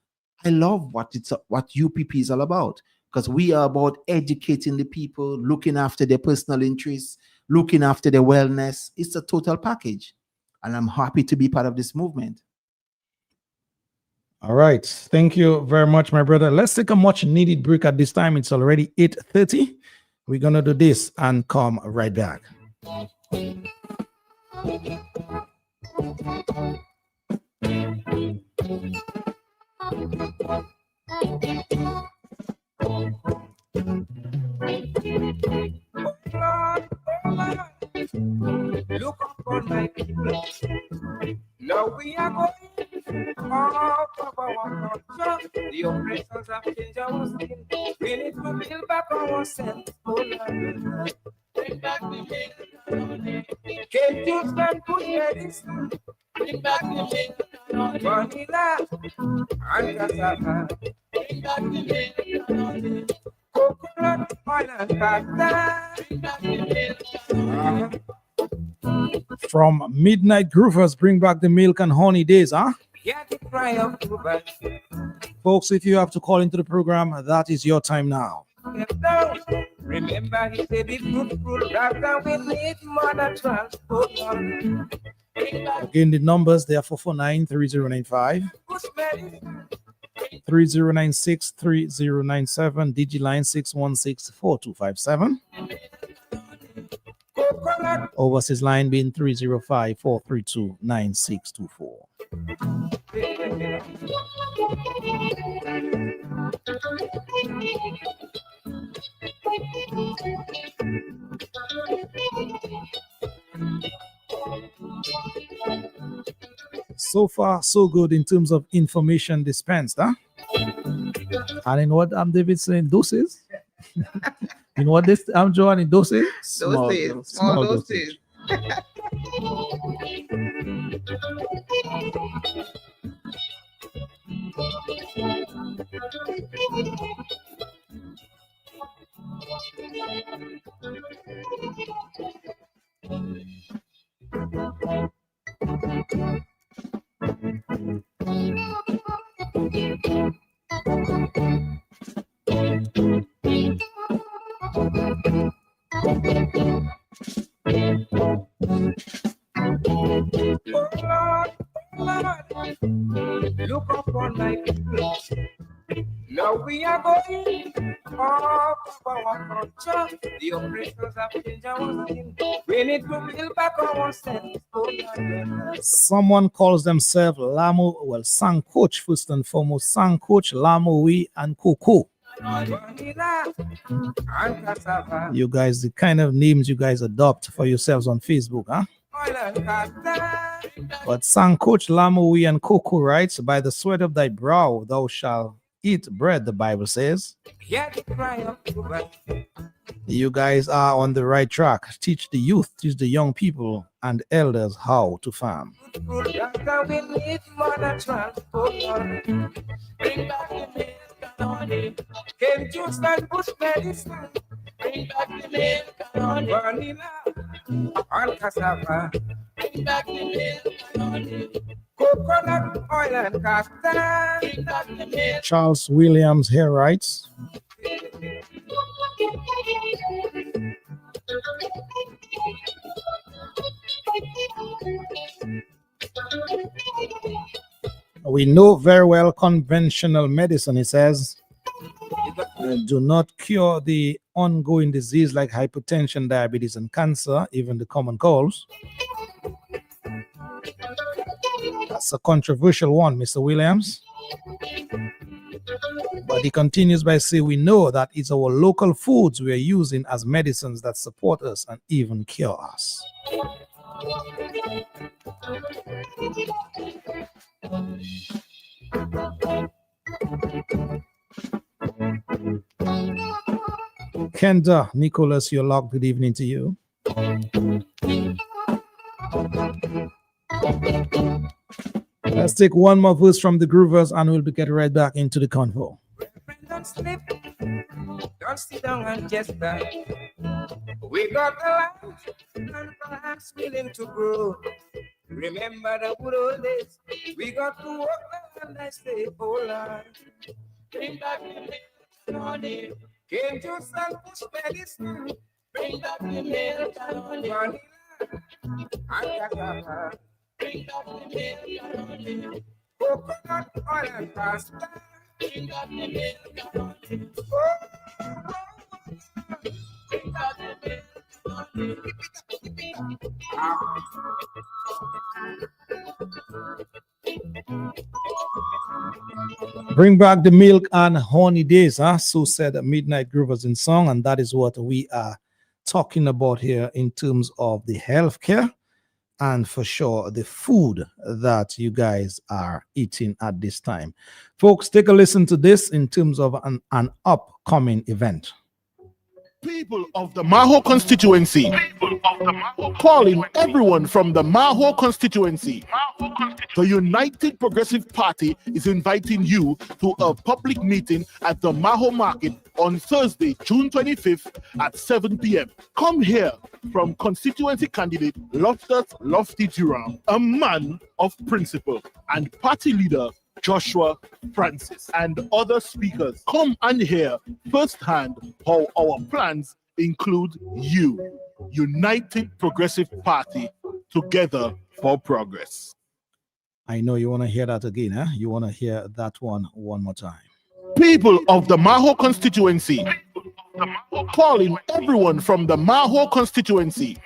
[SPEAKER 5] I love what UPP is all about, because we are about educating the people, looking after their personal interests, looking after their wellness. It's a total package, and I'm happy to be part of this movement.
[SPEAKER 2] All right. Thank you very much, my brother. Let's take a much needed break at this time. It's already 8:30. We're going to do this and come right back.
[SPEAKER 3] Look upon my people. Now we are going out of our culture. The oppressors have changed our skin. We need to build back ourselves. Oh, Lord. Bring back the milk. Can't you stand good medicine? Bring back the milk. Vanilla and cassava. Bring back the milk. Coconut oil and pasta. Bring back the milk.
[SPEAKER 2] From Midnight Groovers, bring back the milk and honey days, huh?
[SPEAKER 3] Hear the cry of Cuba.
[SPEAKER 2] Folks, if you have to call into the program, that is your time now.
[SPEAKER 3] Remember, he said it would rule that we need more than transport.
[SPEAKER 2] Again, the numbers they are 449-3095, 3096, 3097, Digiline 616-4257. Overseas line being 305-432-9624. So far, so good in terms of information dispensed, huh? And in what David saying, doses? In what this Joan in doses?
[SPEAKER 4] Small doses.
[SPEAKER 3] Look upon my people. Now we are going off of our culture. The oppressors have changed our skin. We need to build back ourselves. Oh, Lord.
[SPEAKER 2] Someone calls themselves Lamu, well, Sang Coach, first and foremost, Sang Coach, Lamu, we, and Coco.
[SPEAKER 3] Vanilla and cassava.
[SPEAKER 2] You guys, the kind of names you guys adopt for yourselves on Facebook, huh?
[SPEAKER 3] Oil and pasta.
[SPEAKER 2] But Sang Coach, Lamu, we, and Coco writes, by the sweat of thy brow thou shalt eat bread, the Bible says.
[SPEAKER 3] Hear the cry of Cuba.
[SPEAKER 2] You guys are on the right track. Teach the youth, teach the young people and elders how to farm.
[SPEAKER 3] We need more than transport. Bring back the milk and honey. Can't you stand bush medicine? Bring back the milk and honey. Vanilla and cassava. Bring back the milk and honey. Coconut oil and castor. Bring back the milk.
[SPEAKER 2] Charles Williams here writes, We know very well conventional medicine, it says, do not cure the ongoing disease like hypertension, diabetes, and cancer, even the common colds. That's a controversial one, Mr. Williams. But he continues by saying, we know that it's our local foods we are using as medicines that support us and even cure us. Kenda Nicholas, you're locked. Good evening to you. Let's take one more verse from the Groovers and we'll get right back into the convo.
[SPEAKER 7] Don't slip, don't sit down and just die. We got the land and perhaps willing to grow. Remember the good old days. We got to work and I stay whole life. Bring back the milk, came to some push medicine. Bring back the milk, vanilla, and cassava. Bring back the milk, coconut oil and pasta. Bring back the milk, bring back the milk.
[SPEAKER 2] Bring back the milk and honey days, huh? So said Midnight Groovers in song, and that is what we are talking about here in terms of the healthcare and for sure the food that you guys are eating at this time. Folks, take a listen to this in terms of an upcoming event.
[SPEAKER 8] People of the Maho constituency, calling everyone from the Maho constituency. The United Progressive Party is inviting you to a public meeting at the Maho Market on Thursday, June 25th at 7 p.m. Come here from constituency candidate Loftus Lofty Durham, a man of principle, and party leader Joshua Francis, and other speakers. Come and hear firsthand how our plans include you. United Progressive Party, together for progress.
[SPEAKER 2] I know you want to hear that again, huh? You want to hear that one more time.
[SPEAKER 8] People of the Maho constituency, calling everyone from the Maho constituency.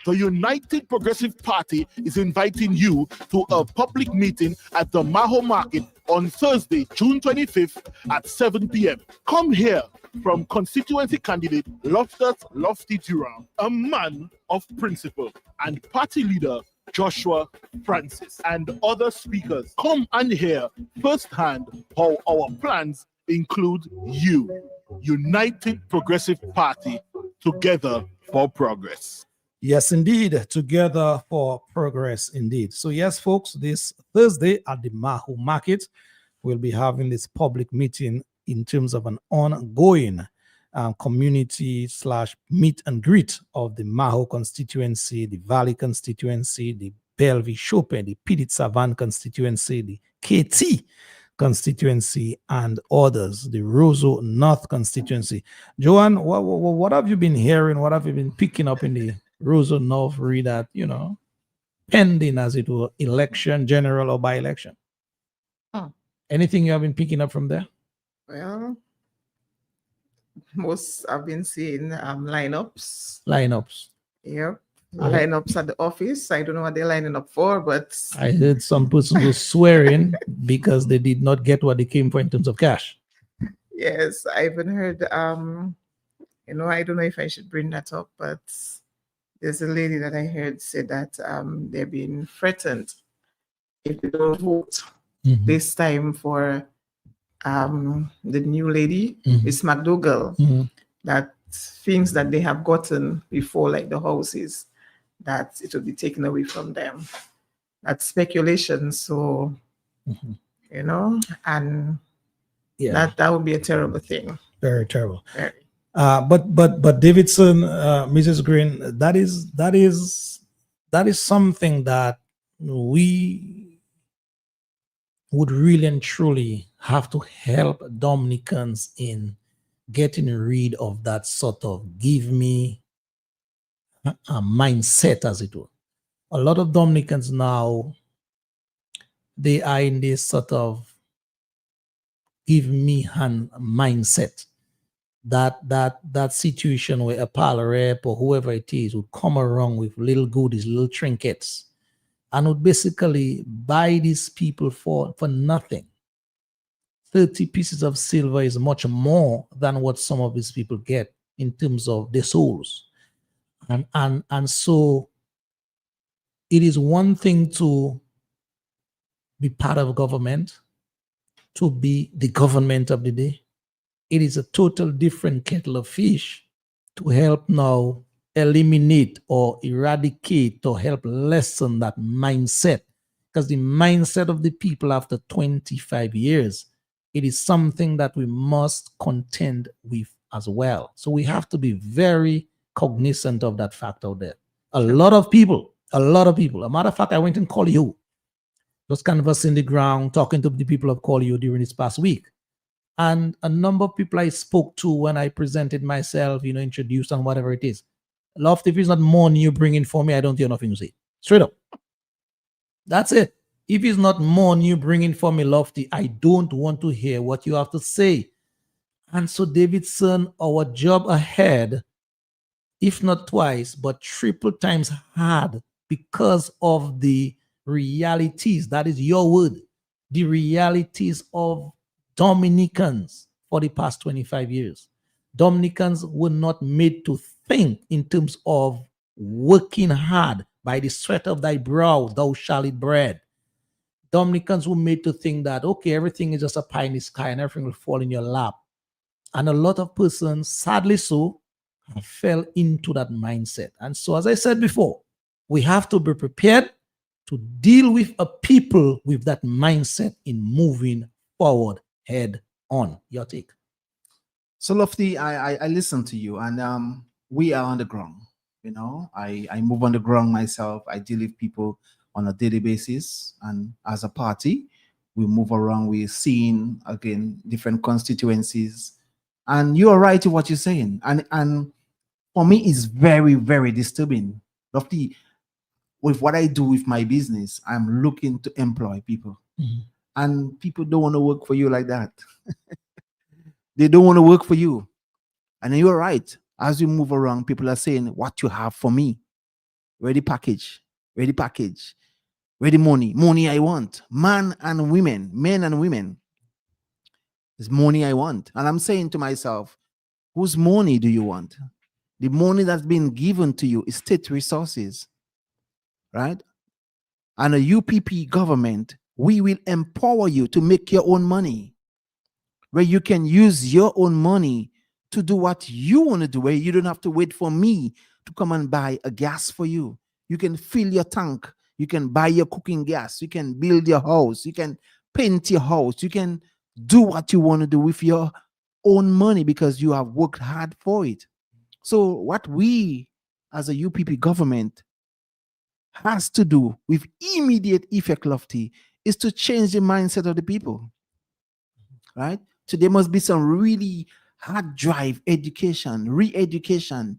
[SPEAKER 8] The United Progressive Party is inviting you to a public meeting at the Maho Market on Thursday, June 25th at 7 p.m. Come here from constituency candidate Loftus Lofty Durham, a man of principle, and party leader Joshua Francis, and other speakers. Come and hear firsthand how our plans include you. United Progressive Party, together for progress.
[SPEAKER 2] Yes, indeed. Together for progress, indeed. So, yes, folks, this Thursday at the Maho Market, we'll be having this public meeting in terms of an ongoing community / meet and greet of the Maho constituency, the Valley constituency, the Bellevue Chopin, the Petit Savan constituency, the KT constituency, and others, the Roseau North constituency. Joanne, what have you been hearing? What have you been picking up in the Roseau North read that, pending as it were, election, general or by-election? Anything you have been picking up from there?
[SPEAKER 4] Well, most I've been seeing lineups. Yep. Lineups at the office. I don't know what they're lining up for, but
[SPEAKER 2] I heard some person was swearing because they did not get what they came for in terms of cash.
[SPEAKER 4] yes, I even heard I don't know if I should bring that up, but there's a lady that I heard said that they're being threatened if they don't vote this time for the new lady, Miss McDougall, that things that they have gotten before, like the houses, that it will be taken away from them. That's speculation. So, and that would be a terrible thing.
[SPEAKER 2] Very terrible.
[SPEAKER 4] Very.
[SPEAKER 2] But Davidson, Mrs. Green, that is something that we would really and truly have to help Dominicans in getting rid of that sort of give me mindset, as it were. A lot of Dominicans now, they are in this sort of give me hand mindset. That situation where a parlor rep or whoever it is would come around with little goodies, little trinkets, and would basically buy these people for nothing. 30 pieces of silver is much more than what some of these people get in terms of their souls. And so it is one thing to be part of government, to be the government of the day. It is a total different kettle of fish to help now eliminate or eradicate or help lessen that mindset. Because the mindset of the people after 25 years, it is something that we must contend with as well. So we have to be very cognizant of that fact out there. A lot of people. A matter of fact, I went and called you. Just canvassing the ground, talking to the people of Call You during this past week. And a number of people I spoke to when I presented myself, introduced and whatever it is. Lofty, if it's not money you bring in for me, I don't hear nothing to say. Straight up. That's it. If it's not money you bring in for me, Lofty, I don't want to hear what you have to say. And so, Davidson, our job ahead, if not twice, but triple times hard because of the realities. That is your word. The realities of Dominicans for the past 25 years. Dominicans were not made to think in terms of working hard. By the sweat of thy brow, thou shalt eat bread. Dominicans were made to think that, okay, everything is just a pie in the sky and everything will fall in your lap. And a lot of persons, sadly so, fell into that mindset. And so, as I said before, we have to be prepared to deal with a people with that mindset in moving forward head on. Your take.
[SPEAKER 5] So Lofty, I listen to you, and we are on the ground. I move on the ground myself. I deal with people on a daily basis, and as a party, we move around. We're seeing again different constituencies, and you are right in what you're saying. And for me, it's very, very disturbing. Lofty, with what I do with my business, I'm looking to employ people, and people don't want to work for you like that. They don't want to work for you, and you're right. As we move around, people are saying, what you have for me? Ready package, ready money I want. Men and women. It's money I want. And I'm saying to myself, whose money do you want? The money that's been given to you is state resources, right? And a UPP government, we will empower you to make your own money, where you can use your own money to do what you want to do, where you don't have to wait for me to come and buy a gas for you. You can fill your tank. You can buy your cooking gas. You can build your house. You can paint your house. You can do what you want to do with your own money because you have worked hard for it. So what we as a UPP government has to do with immediate effect, Lofty, is to change the mindset of the people, right? So there must be some really hard drive education, re-education,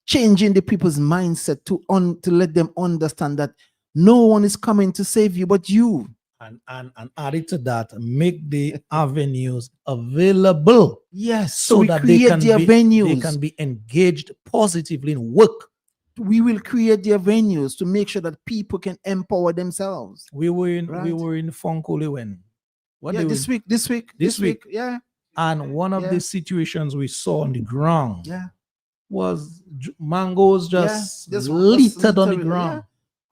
[SPEAKER 5] changing the people's mindset to let them understand that no one is coming to save you but you.
[SPEAKER 2] And added to that, make the avenues available.
[SPEAKER 5] Yes,
[SPEAKER 2] so that they can be engaged positively in work.
[SPEAKER 5] We will create the avenues to make sure that people can empower themselves.
[SPEAKER 2] We were in Funkole when?
[SPEAKER 5] This week, yeah.
[SPEAKER 2] And one of the situations we saw on the ground was mangoes just littered on the ground.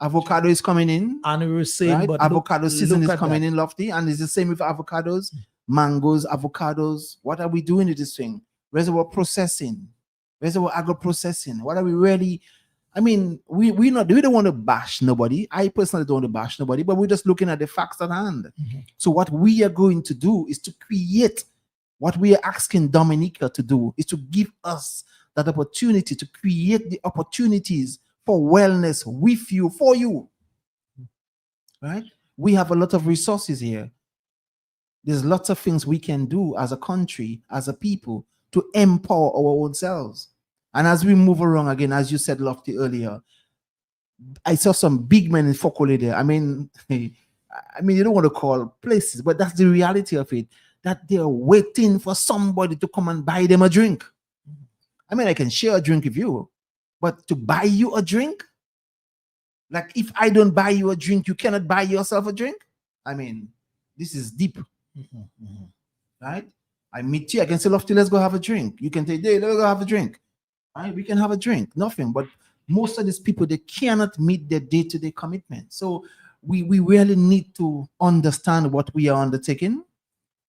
[SPEAKER 5] Yeah. Avocado is coming in.
[SPEAKER 2] And we were saying, but
[SPEAKER 5] avocado season is coming in, Lofty. And it's the same with avocados, mangoes, avocados. What are we doing with this thing? Reservoir processing, reservoir agro processing. What are we really? I mean, we don't want to bash nobody. I personally don't want to bash nobody, but we're just looking at the facts at hand. So what we are going to do is to create what we are asking Dominica to do is to give us that opportunity to create the opportunities for wellness with you, for you, right? We have a lot of resources here. There's lots of things we can do as a country, as a people, to empower our own selves. And as we move around again, as you said, Lofty, earlier, I saw some big men in Fokole there. I mean, you don't want to call places, but that's the reality of it, that they're waiting for somebody to come and buy them a drink. I mean, I can share a drink with you, but to buy you a drink, like if I don't buy you a drink, you cannot buy yourself a drink. I mean, this is deep, right? I meet you, I can say, Lofty, let's go have a drink. You can say, hey, let's go have a drink. Right? We can have a drink, nothing. But most of these people, they cannot meet their day-to-day commitment. So we really need to understand what we are undertaking.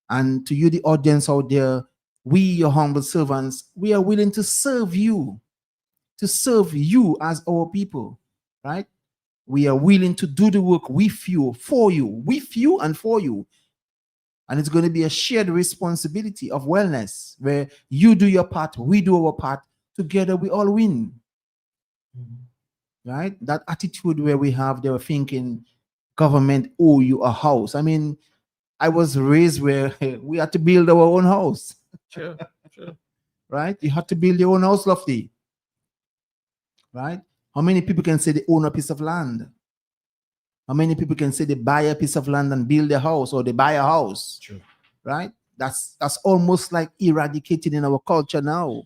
[SPEAKER 5] And to you, the audience out there, we, your humble servants, we are willing to serve you as our people, right? We are willing to do the work with you, and for you. And it's going to be a shared responsibility of wellness, where you do your part, we do our part, together we all win. Right? That attitude where they were thinking government owe you a house. I mean, I was raised where we had to build our own house.
[SPEAKER 4] Sure.
[SPEAKER 5] Right? You have to build your own house, Lofty. Right? How many people can say they own a piece of land? How many people can say they buy a piece of land and build a house, or they buy a house?
[SPEAKER 2] True.
[SPEAKER 5] Right? That's almost like eradicated in our culture now.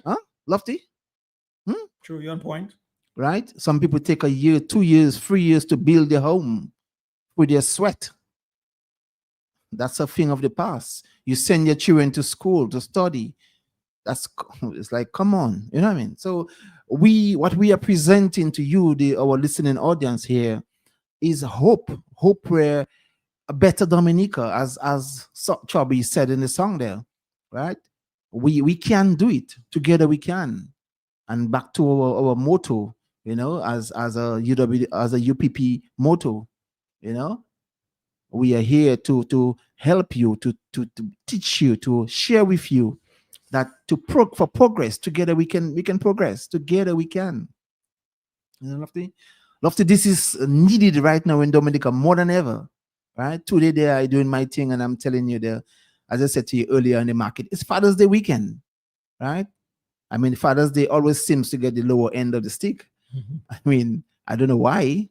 [SPEAKER 5] Huh? Lofty?
[SPEAKER 2] True, you're on point.
[SPEAKER 5] Right? Some people take a year, 2 years, 3 years to build their home with their sweat. That's a thing of the past. You send your children to school to study. It's like, come on, you know what I mean? So what we are presenting to you, our listening audience here, is hope where a better Dominica, as Chubby said in the song there, right? We can do it together. We can. And back to our motto, as a UPP motto, we are here to help you, to teach you, to share with you that for progress. Together we can progress. Together we can. Lofty, this is needed right now in Dominica more than ever. Right? Today they are doing my thing, and I'm telling you, as I said to you earlier in the market, it's Father's Day weekend, right? I mean, Father's Day always seems to get the lower end of the stick. I mean, I don't know why.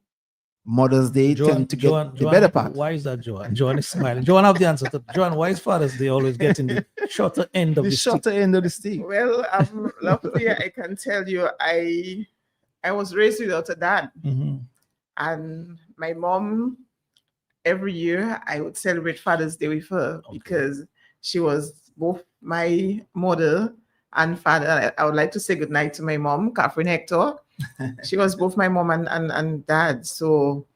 [SPEAKER 5] Mother's Day tend to get the better part.
[SPEAKER 2] Why is that, Joanne? Joanne is smiling. Joanne have the answer to Joanne. Why is Father's Day always getting the shorter end of the
[SPEAKER 5] shorter
[SPEAKER 2] stick?
[SPEAKER 5] end of the stick?
[SPEAKER 4] Well, luckily I can tell you, I was raised without a dad, and my mom, every year I would celebrate Father's Day with her, because she was both my mother and father. I would like to say goodnight to my mom, Catherine Hector. She was both my mom and dad. So,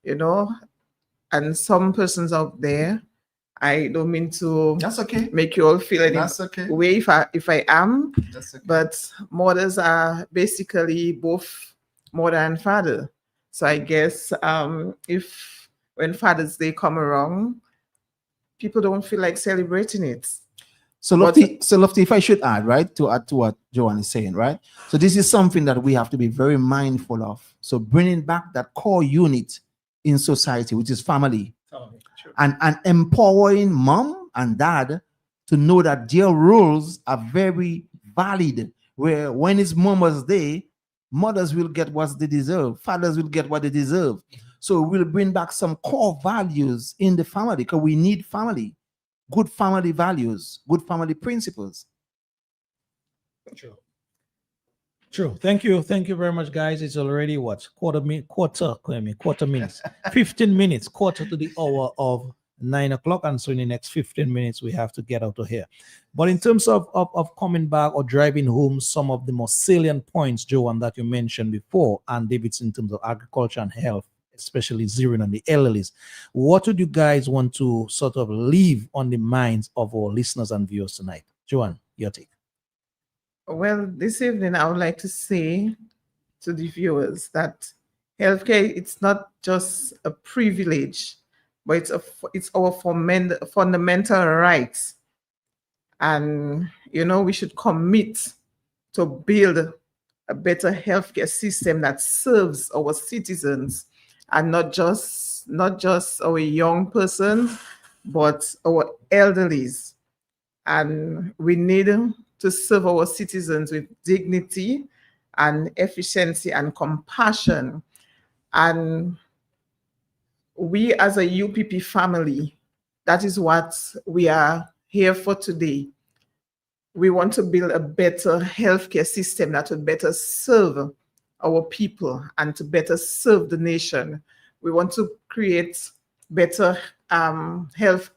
[SPEAKER 4] and some persons out there, I don't mean to
[SPEAKER 5] That's okay.
[SPEAKER 4] make you all feel any
[SPEAKER 5] That's okay.
[SPEAKER 4] way if I am,
[SPEAKER 5] That's okay.
[SPEAKER 4] but mothers are basically both mother and father. So I guess if when Father's Day come around, people don't feel like celebrating it.
[SPEAKER 5] So Lofty, if I should add to what Joanne is saying, right? So this is something that we have to be very mindful of. So bringing back that core unit in society, which is family, and empowering mom and dad to know that their roles are very valid. Where when it's Mother's Day, mothers will get what they deserve, fathers will get what they deserve. So we'll bring back some core values in the family, because we need family. Good family values, good family principles.
[SPEAKER 2] True. Thank you very much, guys. It's already quarter minutes, 15 minutes, quarter to the hour of 9 o'clock, and so in the next 15 minutes we have to get out of here. But in terms of coming back or driving home some of the most salient points, Joanne, that you mentioned before, and David's, in terms of agriculture and health, especially zeroing on the elderlies, what would you guys want to sort of leave on the minds of our listeners and viewers tonight? Joanne, your take.
[SPEAKER 4] Well, this evening I would like to say to the viewers that healthcare, it's not just a privilege, but it's our fundamental rights. And, we should commit to build a better healthcare system that serves our citizens, and not just our young person, but our elderlies. And we need to to serve our citizens with dignity and efficiency and compassion. And we as a UPP family, that is what we are here for today. We want to build a better healthcare system that will better serve our people and to better serve the nation. We want to create better health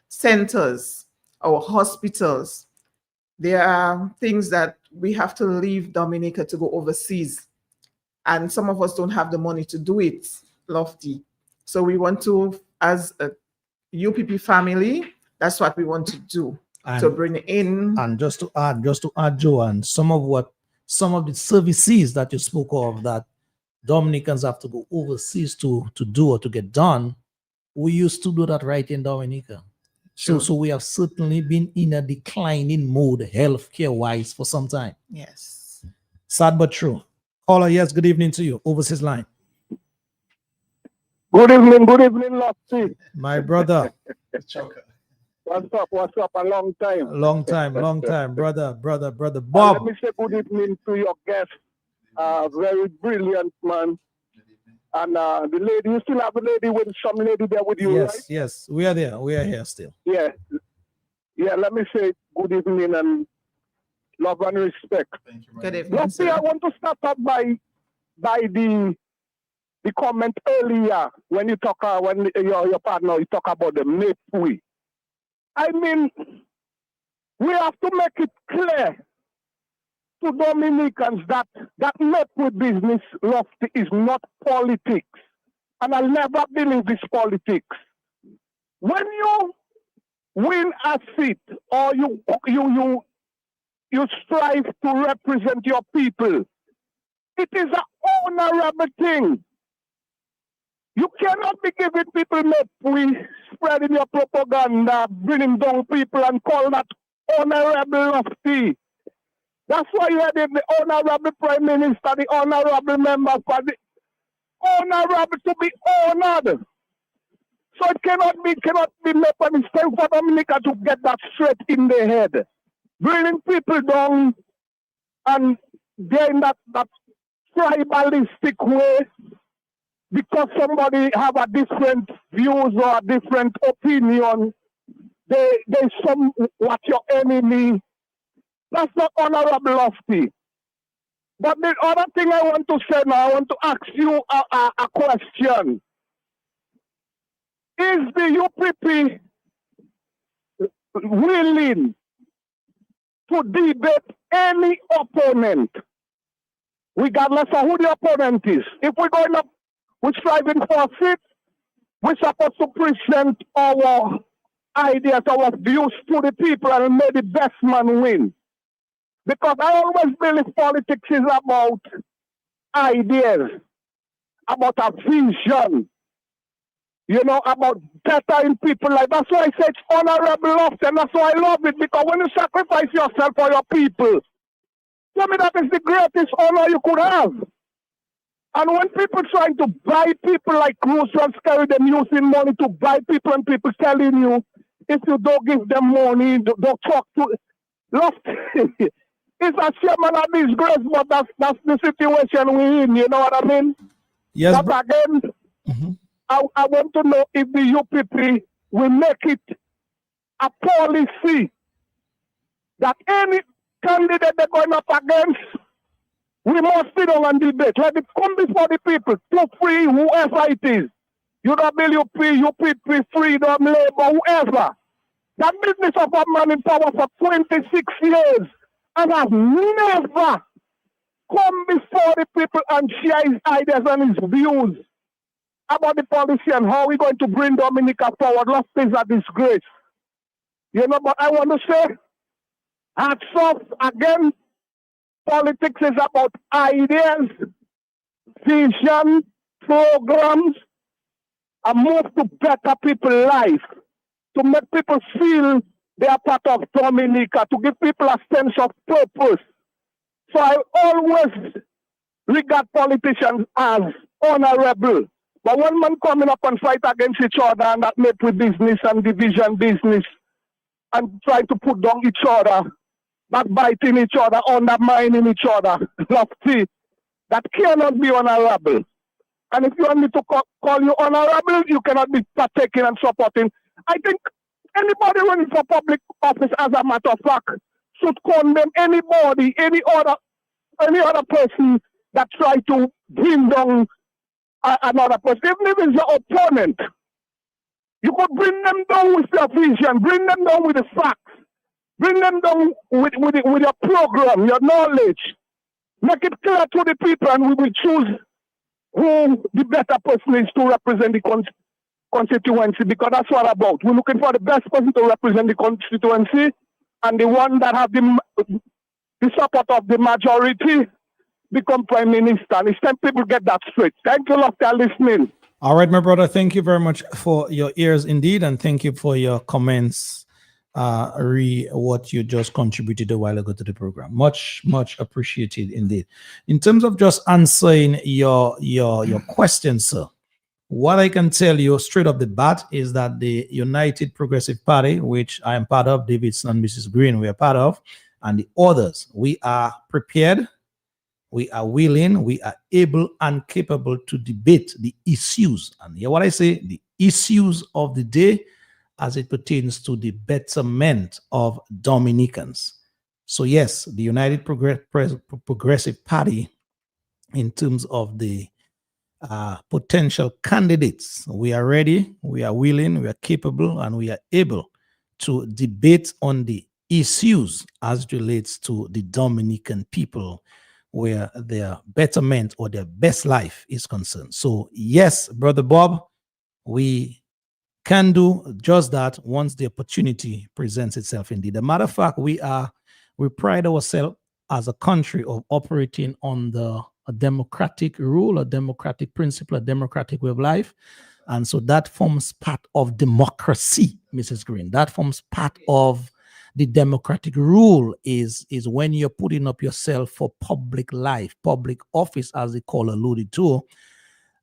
[SPEAKER 4] centers, our hospitals. There are things that we have to leave Dominica to go overseas, and some of us don't have the money to do it, Lofty. So we want to, as a UPP family, that's what we want to do, to bring in.
[SPEAKER 2] And just to add, Joanne, some of the services that you spoke of that Dominicans have to go overseas to do or to get done, we used to do that right in Dominica.
[SPEAKER 4] Sure.
[SPEAKER 2] So we have certainly been in a declining mode healthcare wise for some time.
[SPEAKER 4] Yes.
[SPEAKER 2] Sad but true. Caller, yes, good evening to you. Overseas line.
[SPEAKER 6] Good evening, Lofty.
[SPEAKER 2] My brother.
[SPEAKER 6] What's up? A long time. Brother. Bob. Let me say good evening to your guest. Very brilliant man. And the lady, you still have a lady with some lady there with you, right?
[SPEAKER 2] Yes, we are there. We are here still.
[SPEAKER 6] Yeah, let me say good evening and love and respect.
[SPEAKER 5] Thank you.
[SPEAKER 4] Good evening,
[SPEAKER 6] Lofty,
[SPEAKER 4] sir.
[SPEAKER 6] I want to start off by the comment earlier when you talk when your partner you talk about the MAPWE. I mean, we have to make it clear to Dominicans that MAPWE business, Lofty, is not politics, and I'll never believe it's politics. When you win a seat or you strive to represent your people, it is an honorable thing. You cannot be giving people MAPWE, spreading your propaganda, bringing down people and call that honorable, Lofty. That's why you had the honorable Prime Minister, the honorable member for the honorable to be honored. So it cannot be made a mistake for Dominica to get that straight in their head. Bringing people down and they're in that tribalistic way because somebody have a different views or a different opinion. They somewhat your enemy. That's not honorable, Lofty. But the other thing I want to say now, I want to ask you a question. Is the UPP willing to debate any opponent, regardless of who the opponent is? If we're going up, we're striving for a seat, we're supposed to present our ideas, our views to the people and make the best man win. Because I always believe politics is about ideas, about a vision, about bettering people. Like that's why I say it's honorable, Lofty, and that's why I love it. Because when you sacrifice yourself for your people, tell me that is the greatest honor you could have. And when people trying to buy people like Roosevelt carry them using money to buy people and people telling you if you don't give them money, don't talk to Lofty. It's a shame and a disgrace, but that's the situation we're in, you know what I mean?
[SPEAKER 2] Yes.
[SPEAKER 6] But again, I want to know if the UPP will make it a policy that any candidate they're going up against, we must sit down and debate. Let it come before the people, to free whoever it is. UWP, UPP, Freedom, Labour, whoever. That business of a man in power for 26 years and has never come before the people and share his ideas and his views about the policy and how we're going to bring Dominica forward. Lofty is a disgrace. But I want to say, hats off again. Politics is about ideas, vision, programs, a move to better people's life, to make people feel they are part of Dominica, to give people a sense of purpose. So I always regard politicians as honorable. But one man coming up and fight against each other and that MAPWE business and division business and try to put down each other, backbiting each other, undermining each other. Lofty, that cannot be honorable. And if you want me to call you honorable, you cannot be partaking and supporting. I think anybody running for public office, as a matter of fact, should condemn anybody, any other person that try to bring down another person. Even if it's your opponent, you could bring them down with your vision, bring them down with the facts, bring them down with your program, your knowledge. Make it clear to the people, and we will choose who the better person is to represent the constituency, because that's what about. We're looking for the best person to represent the constituency, and the one that have the support of the majority become prime minister. And it's time people get that straight. Thank you, love, for listening.
[SPEAKER 2] All right, my brother. Thank you very much for your ears indeed, and thank you for your comments. What you just contributed a while ago to the program. Much appreciated indeed. In terms of just answering your question, sir, what I can tell you straight off the bat is that the United Progressive Party, which I am part of, Davidson and Mrs. Green, we are part of, and the others, we are prepared, we are willing, we are able and capable to debate the issues. And hear what I say, the issues of the day as it pertains to the betterment of Dominicans. So yes, the United Progressive Party, in terms of the potential candidates, we are ready, we are willing, we are capable, and we are able to debate on the issues as it relates to the Dominican people, where their betterment or their best life is concerned. So yes, Brother Bob, we can do just that once the opportunity presents itself. Indeed, as a matter of fact, we pride ourselves as a country of operating on a democratic rule, a democratic principle, a democratic way of life, and so that forms part of democracy, Mrs. Green. That forms part of the democratic rule. Is when you're putting up yourself for public life, public office, as the caller alluded to.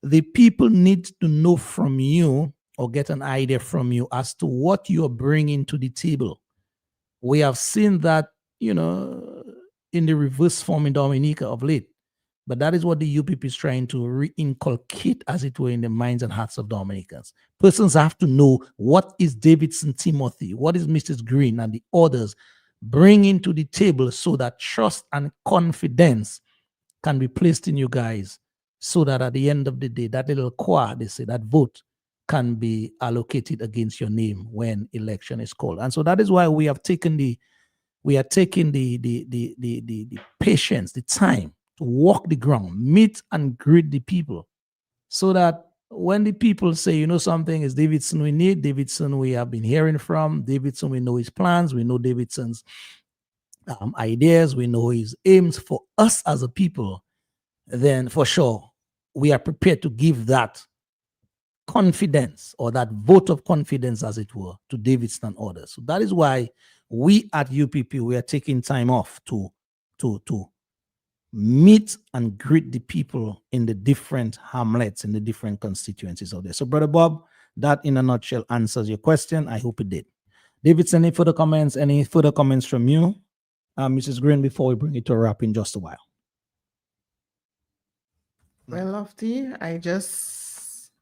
[SPEAKER 2] The people need to know from you, or get an idea from you, as to what you're bringing to the table. We have seen that, in the reverse form in Dominica of late. But that is what the UPP is trying to reinculcate, as it were, in the minds and hearts of Dominicans. Persons have to know what is Davidson Timothy, what is Mrs. Green and the others bringing to the table, so that trust and confidence can be placed in you guys, so that at the end of the day, that little qua, they say, that vote can be allocated against your name when election is called. And so that is why we are taking the patience, the time to walk the ground, meet and greet the people, so that when the people say, something is Davidson we need, Davidson we have been hearing from, Davidson we know his plans, we know Davidson's ideas, we know his aims for us as a people, then for sure we are prepared to give that confidence, or that vote of confidence, as it were, to Davidson and others. So that is why we at UPP, we are taking time off to meet and greet the people in the different hamlets, in the different constituencies out there. So, Brother Bob, that in a nutshell answers your question. I hope it did. Davidson, any further comments from you, Mrs. Green, before we bring it to a wrap in just a while?
[SPEAKER 4] Well, Lofty, I just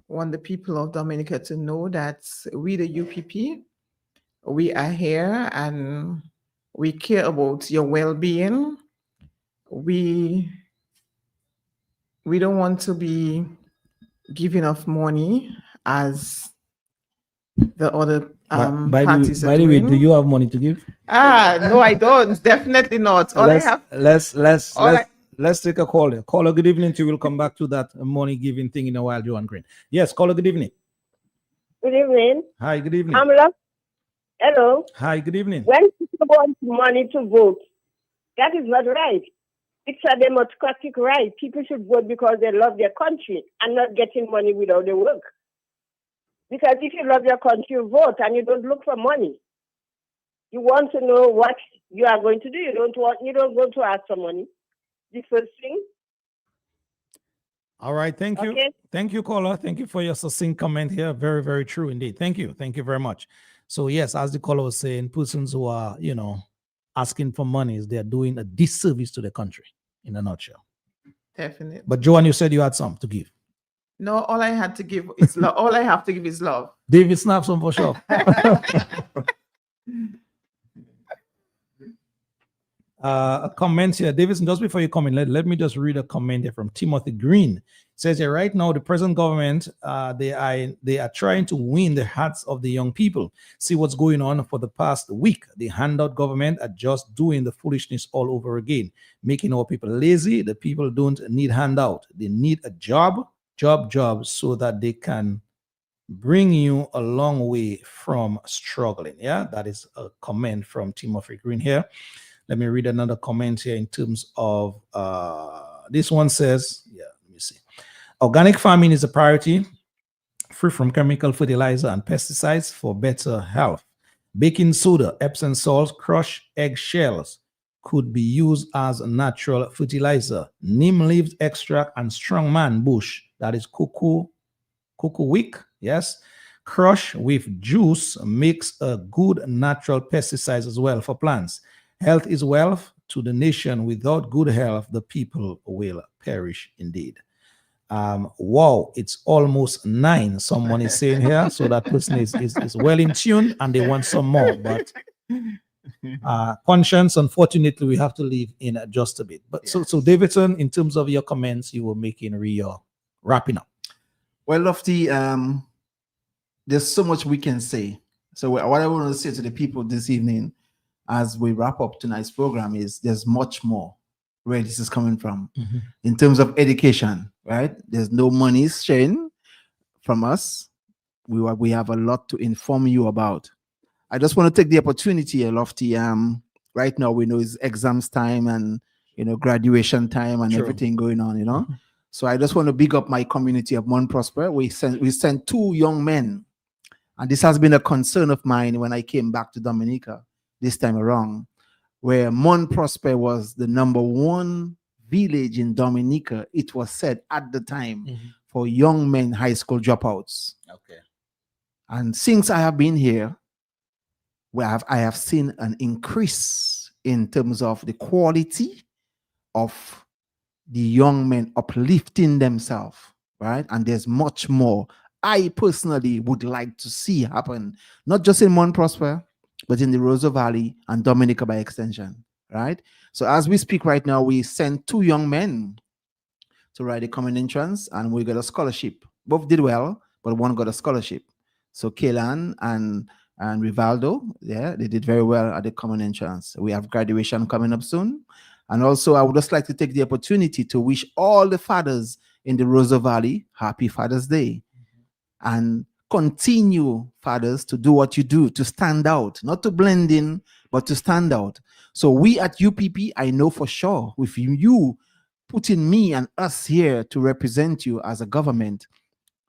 [SPEAKER 4] want the people of Dominica to know that we, the UPP, we are here and we care about your well-being. We don't want to be giving off money as the other parties are
[SPEAKER 2] by the way,
[SPEAKER 4] doing.
[SPEAKER 2] do you have money to give?
[SPEAKER 4] No, I don't. Definitely not.
[SPEAKER 2] Let's take a caller. Caller, good evening to you. We'll come back to that money giving thing in a while, Joan Green. Yes, caller, good evening.
[SPEAKER 9] Good evening.
[SPEAKER 2] Hi, good evening.
[SPEAKER 9] Hello.
[SPEAKER 2] Hi, good evening.
[SPEAKER 9] When people want money to vote, that is not right. It's a democratic right. People should vote because they love their country and not getting money without the work. Because if you love your country, you vote and you don't look for money. You want to know what you are going to do. You don't go to ask for money. The first thing.
[SPEAKER 2] All right, thank you.
[SPEAKER 9] Okay.
[SPEAKER 2] Thank you, caller. Thank you for your succinct comment here. Very, very true indeed. Thank you. Thank you very much. So yes, as the caller was saying, persons who are, asking for monies, they're doing a disservice to the country, in a nutshell.
[SPEAKER 4] Definitely.
[SPEAKER 2] But Joanne, you said you had some to give.
[SPEAKER 4] No, all I had to give is love. All I have to give is love.
[SPEAKER 2] David snaps some for sure. A comment here, Davidson, just before you come in, let me just read a comment here from Timothy Green. It says here, right now, the present government, they are trying to win the hearts of the young people. See what's going on for the past week. The handout government are just doing the foolishness all over again, making our people lazy. The people don't need handout. They need a job, so that they can bring you a long way from struggling. Yeah, that is a comment from Timothy Green here. Let me read another comment here in terms of this one says, yeah, let me see. Organic farming is a priority, free from chemical fertilizer and pesticides for better health. Baking soda, Epsom salt, crushed egg shells could be used as a natural fertilizer. Neem leaves extract and strongman bush, that is cuckoo wick, yes, crush with juice makes a good natural pesticide as well for plants. Health is wealth to the nation. Without good health, the people will perish indeed. Wow, it's almost 9. Someone is saying here, so that person is well in tune and they want some more. But conscience, unfortunately, we have to leave in just a bit. But yes. So Davidson, in terms of your comments, you were making wrapping up.
[SPEAKER 5] Well, Lofty, there's so much we can say. So what I want to say to the people this evening, as we wrap up tonight's program, is there's much more where this is coming from. In terms of education, right? There's no money sharing from us. We have a lot to inform you about. I just want to take the opportunity, Lofty. Right now we know it's exams time and graduation time and everything going on, So I just want to big up my community of Mon Prosper. We sent 2 young men, and this has been a concern of mine when I came back to Dominica this time around, where Mon Prosper was the #1 village in Dominica, it was said at the time, for young men high school dropouts.
[SPEAKER 2] Okay.
[SPEAKER 5] And since I have been here, I have seen an increase in terms of the quality of the young men uplifting themselves, right? And there's much more I personally would like to see happen, not just in Mon Prosper, but in the Roseau Valley and Dominica by extension, right? So as we speak right now, we sent 2 young men to write a common entrance, and we got a scholarship. Both did well, but one got a scholarship. So Kaylan and Rivaldo, yeah, they did very well at the common entrance. We have graduation coming up soon. And also, I would just like to take the opportunity to wish all the fathers in the Roseau Valley happy Father's Day. And continue, fathers, to do what you do, to stand out, not to blend in, but to stand out. So we at UPP, I know for sure, with you putting me and us here to represent you as a government,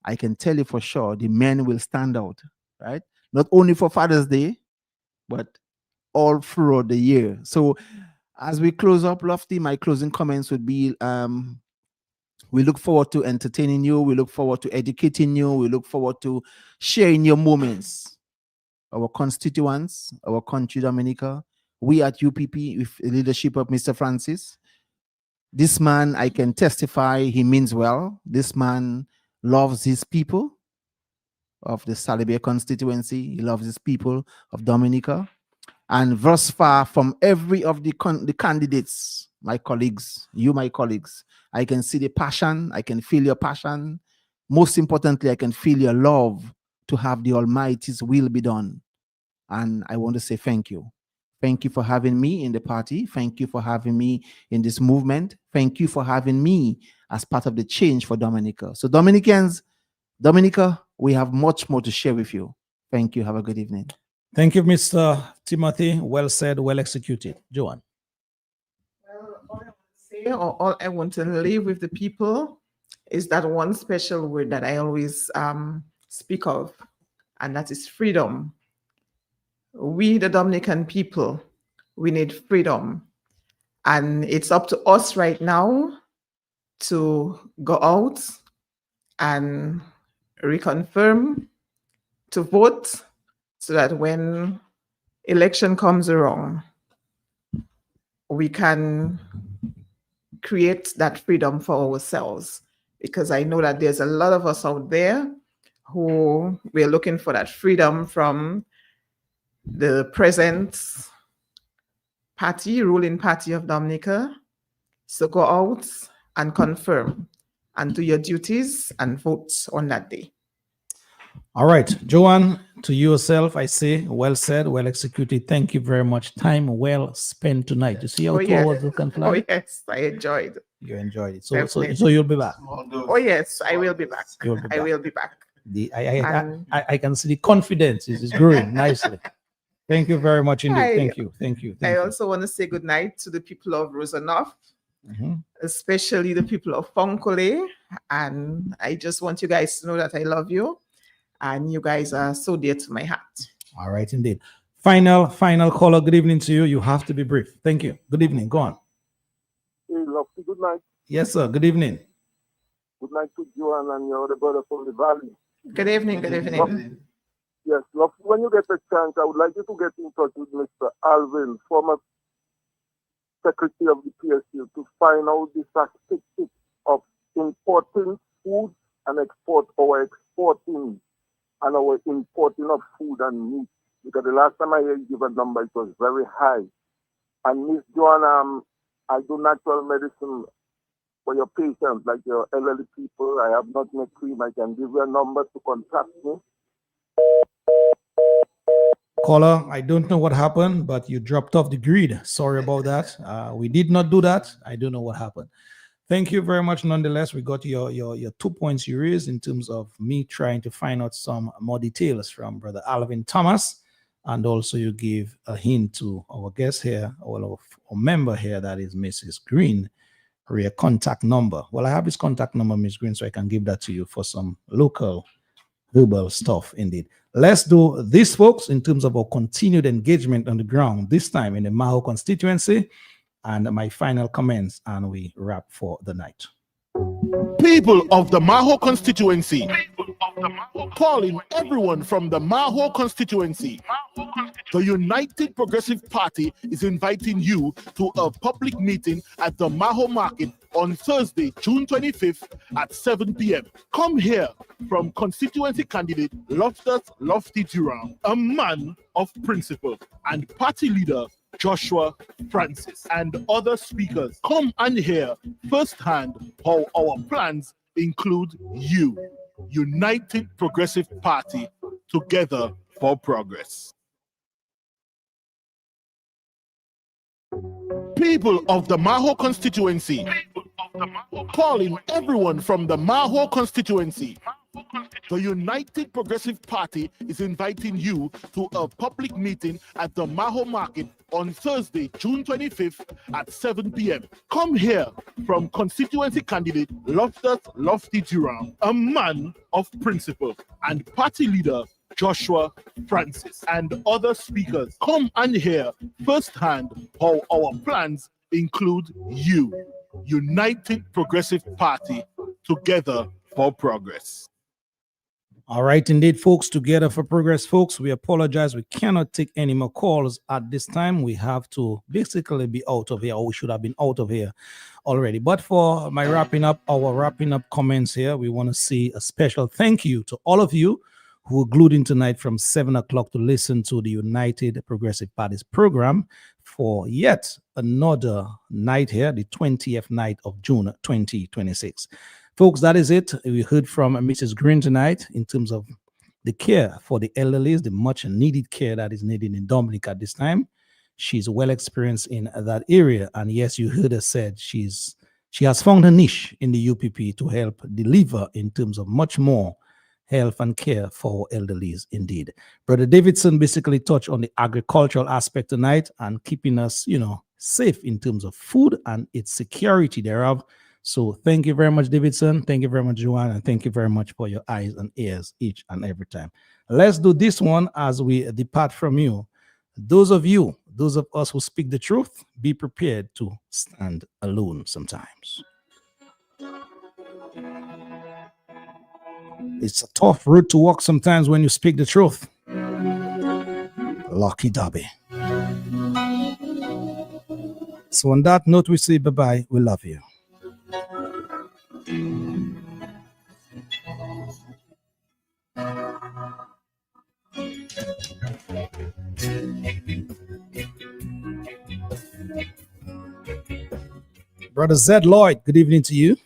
[SPEAKER 5] I can tell you for sure the men will stand out, right? Not only for Father's Day, but all throughout the year. So as we close up, Lofty, my closing comments would be, we look forward to entertaining you. We look forward to educating you. We look forward to sharing your moments. Our constituents, our country, Dominica, we at UPP, with the leadership of Mr. Francis, this man, I can testify, he means well. This man loves his people of the Salibia constituency. He loves his people of Dominica. And thus far, from every of the candidates, my colleagues, my colleagues, I can see the passion. I can feel your passion. Most importantly, I can feel your love to have the Almighty's will be done. And I want to say thank you. Thank you for having me in the party. Thank you for having me in this movement. Thank you for having me as part of the change for Dominica. So Dominicans, Dominica, we have much more to share with you. Thank you. Have a good evening.
[SPEAKER 2] Thank you, Mr. Timothy. Well said, well executed. Joanne.
[SPEAKER 4] Well, all I want to leave with the people is that one special word that I always speak of, and that is freedom. We, the Dominican people, we need freedom. And it's up to us right now to go out and reconfirm, to vote, so that when election comes around, we can create that freedom for ourselves. Because I know that there's a lot of us out there who we're looking for that freedom from the present ruling party of Dominica. So go out and confirm and do your duties and vote on that day.
[SPEAKER 2] All right, Joanne, to yourself, I say, well said, well executed. Thank you very much. Time well spent tonight. You see how 2 hours can fly?
[SPEAKER 4] Oh, yes, I enjoyed.
[SPEAKER 2] You enjoyed it. So
[SPEAKER 4] Definitely.
[SPEAKER 2] you'll be back.
[SPEAKER 4] Oh, yes, I will be back.
[SPEAKER 2] You'll be
[SPEAKER 4] I
[SPEAKER 2] back.
[SPEAKER 4] will be back.
[SPEAKER 2] I can see the confidence is growing nicely. Thank you very much indeed. Thank you.
[SPEAKER 4] I also want to say good night to the people of Rosanov, especially the people of Fonkole. And I just want you guys to know that I love you. And you guys are so dear to my heart.
[SPEAKER 2] All right, indeed. Final caller. Good evening to you. You have to be brief. Thank you. Good evening. Go on.
[SPEAKER 6] Hey, Lofty, good night.
[SPEAKER 2] Yes, sir. Good evening.
[SPEAKER 6] Good night to Joanne and your other brother from the valley.
[SPEAKER 4] Good evening. Good evening.
[SPEAKER 6] Yes, Lofty, when you get a chance, I would like you to get in touch with Mr. Alvin, former Secretary of the PSU, to find out the statistics of importing food and exporting and our importing of food and meat. Because the last time I heard you give a number, it was very high. And Miss Joanne, I do natural medicine for your patients, like your elderly people. I have not met cream. I can give you a number to contact me.
[SPEAKER 2] Caller, I don't know what happened, but you dropped off the grid. Sorry about that. We did not do that. I don't know what happened. Thank you very much. Nonetheless, we got your 2 points you raised in terms of me trying to find out some more details from Brother Alvin Thomas. And also you give a hint to our guest here, or a member here, that is Mrs. Green, her contact number. Well, I have his contact number, Miss Green, so I can give that to you for some local herbal stuff indeed. Let's do this, folks, in terms of our continued engagement on the ground, this time in the Maho constituency, and my final comments, and we wrap for the night.
[SPEAKER 8] People of the Maho constituency, calling everyone from the Maho constituency. The United Progressive Party is inviting you to a public meeting at the Maho Market on Thursday, June 25th at 7 p.m. Come here from constituency candidate Loftus Lofty Durand, a man of principle, and party leader Joshua Francis, and other speakers. Come and hear firsthand how our plans include you. United Progressive Party, together for progress. People of the Maho constituency, calling everyone from the Maho constituency. The United Progressive Party is inviting you to a public meeting at the Maho Market on Thursday, June 25th at 7 p.m. Come here from constituency candidate Loftus Lofty Durand, a man of principle, and party leader Joshua Francis, and other speakers. Come and hear firsthand how our plans include you. United Progressive Party, together for progress.
[SPEAKER 2] All right, indeed, folks, together for progress, folks. We apologize. We cannot take any more calls at this time. We have to basically be out of here, or we should have been out of here already. But for our wrapping up comments here, we want to say a special thank you to all of you who were glued in tonight from 7 o'clock to listen to the United Progressive Party's program for yet another night here, the 20th night of June 2026. Folks, that is it. We heard from Mrs. Green tonight in terms of the care for the elderly, the much needed care that is needed in Dominica at this time. She's well experienced in that area. And yes, you heard her said she has found a niche in the UPP to help deliver in terms of much more health and care for elderly indeed. Brother Davidson basically touched on the agricultural aspect tonight and keeping us, safe in terms of food and its security thereof. So thank you very much, Davidson. Thank you very much, Joanne. And thank you very much for your eyes and ears each and every time. Let's do this one as we depart from you. Those of us who speak the truth, be prepared to stand alone sometimes. It's a tough road to walk sometimes when you speak the truth. Lucky Dobby. So on that note, we say bye-bye. We love you. Brother Zed Lloyd, good evening to you.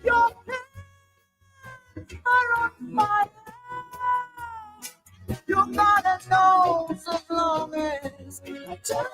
[SPEAKER 3] Your hands are on fire. You gotta know as long as I turn